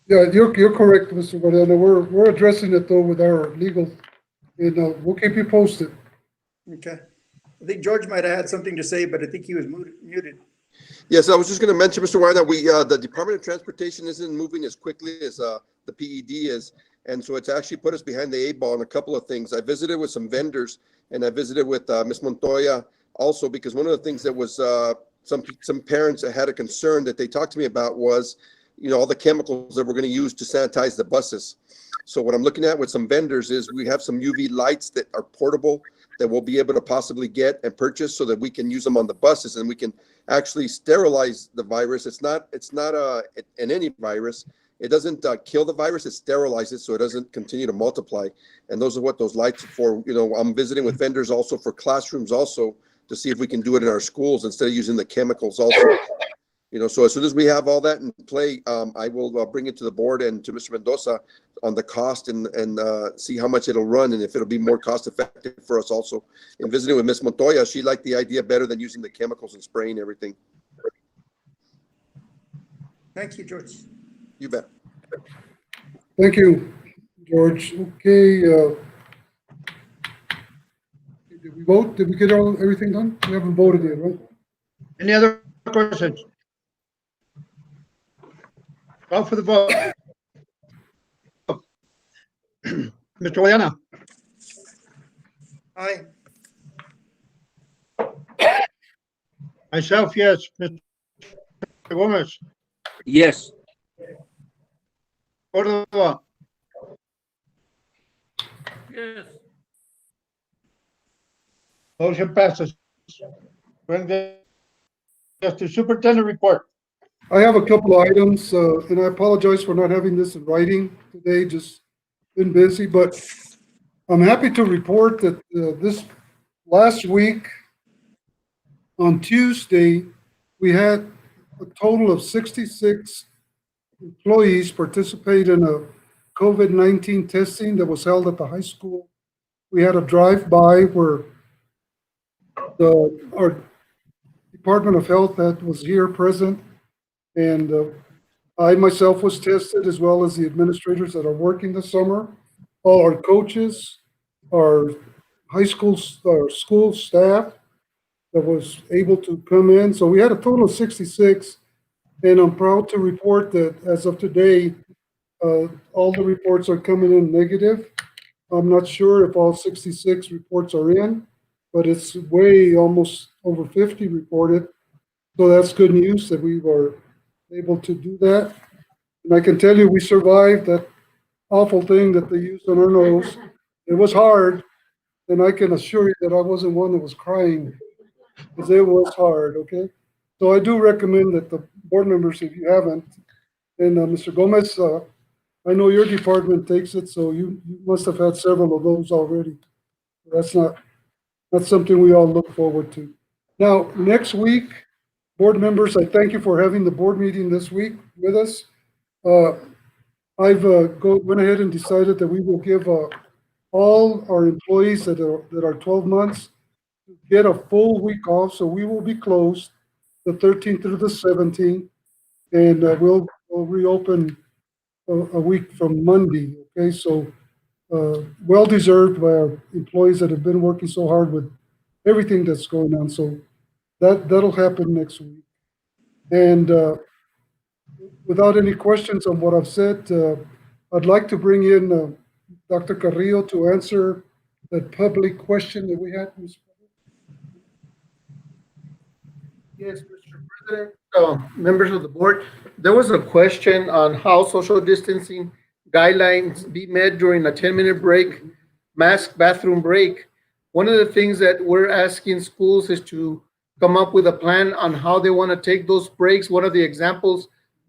Yeah, you're correct, Mr. Guardiano. We're addressing it though with our legal, and we'll keep you posted. Okay. I think George might have had something to say, but I think he was muted. Yes, I was just going to mention, Mr. Wyder, that the Department of Transportation isn't moving as quickly as the PED is, and so it's actually put us behind the 8 ball on a couple of things. I visited with some vendors, and I visited with Ms. Montoya also, because one of the things that was some parents that had a concern that they talked to me about was, all the chemicals that we're going to use to sanitize the buses. So what I'm looking at with some vendors is we have some UV lights that are portable that we'll be able to possibly get and purchase so that we can use them on the buses, and we can actually sterilize the virus. It's not an any virus. It doesn't kill the virus, it sterilizes it so it doesn't continue to multiply. And those are what those lights are for. You know, I'm visiting with vendors also for classrooms also to see if we can do it in our schools instead of using the chemicals also. You know, so as soon as we have all that in play, I will bring it to the board and to Mr. Mendoza on the cost and see how much it'll run and if it'll be more cost effective for us also. In visiting with Ms. Montoya, she liked the idea better than using the chemicals and spraying everything. Thank you, George. You bet. Thank you, George. Okay. Did we vote? Did we get everything done? We haven't voted yet, right? Any other questions? Call for the vote. Mr. Guayana? Aye. Myself, yes. Mr. Gomez? Yes. Cordova? Yes. Motion passes. Bring the superintendent report. I have a couple of items, and I apologize for not having this in writing today, just been busy, but I'm happy to report that this last week on Tuesday, we had a total of 66 employees participate in a COVID-19 testing that was held at the high school. We had a drive-by where our Department of Health that was here present, and I myself was tested, as well as the administrators that are working this summer, all our coaches, our high school, our school staff that was able to come in. So we had a total of 66, and I'm proud to report that as of today, all the reports are coming in negative. I'm not sure if all 66 reports are in, but it's way almost over 50 reported. So that's good news that we were able to do that. And I can tell you we survived that awful thing that they used on our nose. It was hard, and I can assure you that I wasn't one that was crying, because it was hard, okay? So I do recommend that the board members, if you haven't, and Mr. Gomez, I know your department takes it, so you must have had several of those already. That's something we all look forward to. Now, next week, board members, I thank you for having the board meeting this week with us. I've went ahead and decided that we will give all our employees that are 12 months get a full week off, so we will be closed the 13th through the 17th, and we'll reopen a week from Monday. Okay, so well deserved by our employees that have been working so hard with everything that's going on. So that'll happen next week. And without any questions on what I've said, I'd like to bring in Dr. Carrillo to answer that public question that we had. Yes, Mr. President, members of the board, there was a question on how social distancing guidelines be met during a 10-minute break, mask bathroom break. One of the things that we're asking schools is to come up with a plan on how they want to take those breaks. One of the examples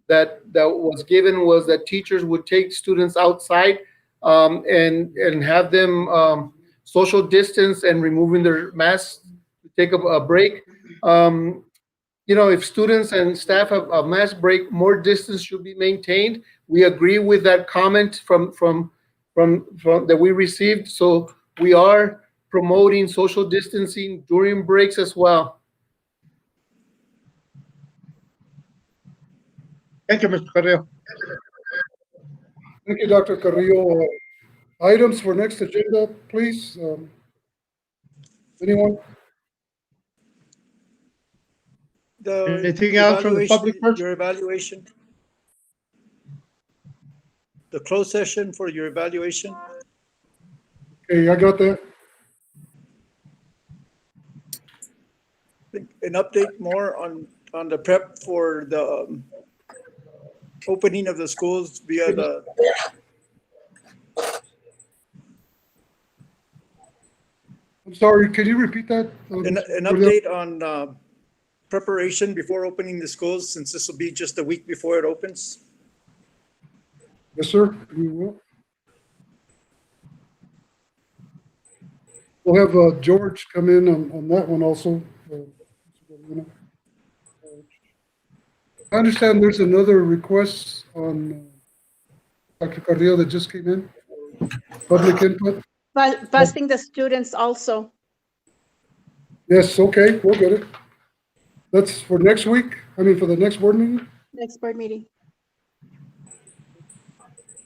that was given was that teachers would take students outside and have them social distance and removing their masks to take a break. You know, if students and staff have a mask break, more distance should be maintained. We agree with that comment from that we received. So we are promoting social distancing during breaks as well. Thank you, Mr. Carrillo. Thank you, Dr. Carrillo. Items for next agenda, please. Anyone? Anything else from the public first? Your evaluation. The closed session for your evaluation. Okay, I got that. An update more on the prep for the opening of the schools via the. I'm sorry, can you repeat that? An update on preparation before opening the schools, since this will be just a week before it opens. Yes, sir, we will. We'll have George come in on that one also. I understand there's another request on Dr. Carrillo that just came in, public input. But busing the students also. Yes, okay, we'll get it. That's for next week, I mean, for the next board meeting. Next board meeting.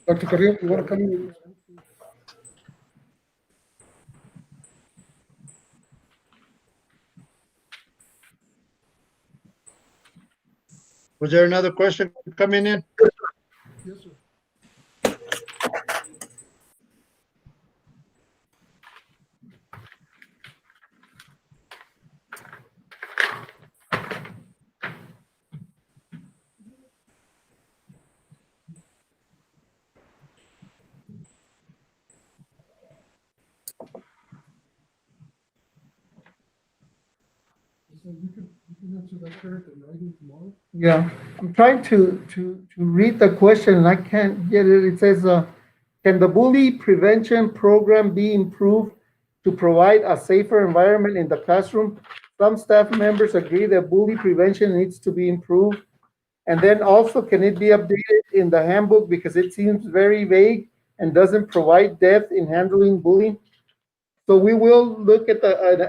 Dr. Carrillo, you want to come in? Was there another question coming in? Yes, sir. You can answer that, Eric, in writing tomorrow. Yeah, I'm trying to read the question and I can't get it. It says, can the bully prevention program be improved to provide a safer environment in the classroom? Some staff members agree that bully prevention needs to be improved. And then also, can it be updated in the handbook because it seems very vague and doesn't provide depth in handling bullying? So we will look at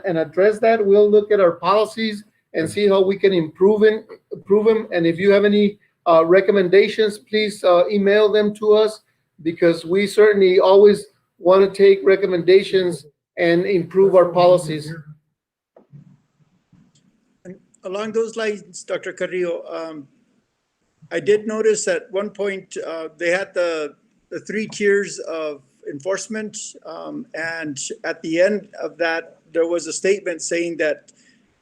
and address that. We'll look at our policies and see how we can improve them. And if you have any recommendations, please email them to us because we certainly always want to take recommendations and improve our policies. And along those lines, Dr. Carrillo, I did notice at one point they had the 3 tiers of enforcement, and at the end of that, there was a statement saying that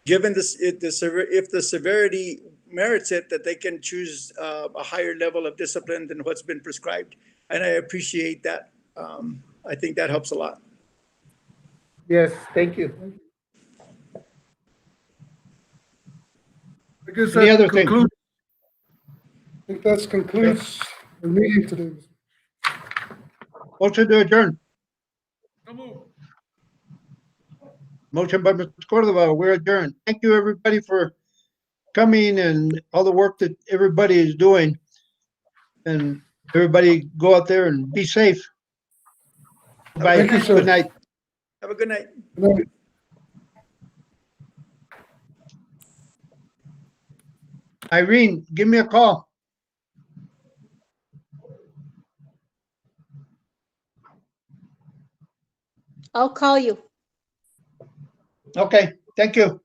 given this, if the severity merits it, that they can choose a higher level of discipline than what's been prescribed. And I appreciate that. I think that helps a lot. Yes, thank you. I guess Any other that thing? concludes. I think that concludes our meeting today. Motion to adjourn. So move. Motion by Mr. Cordova, we're adjourned. Thank you, everybody, for coming and all the work that everybody is doing. And everybody go out there and be safe. Bye. Thank you, sir. Good night. Have a good night. Good night. Irene, give me a call. I'll call you. Okay, thank you.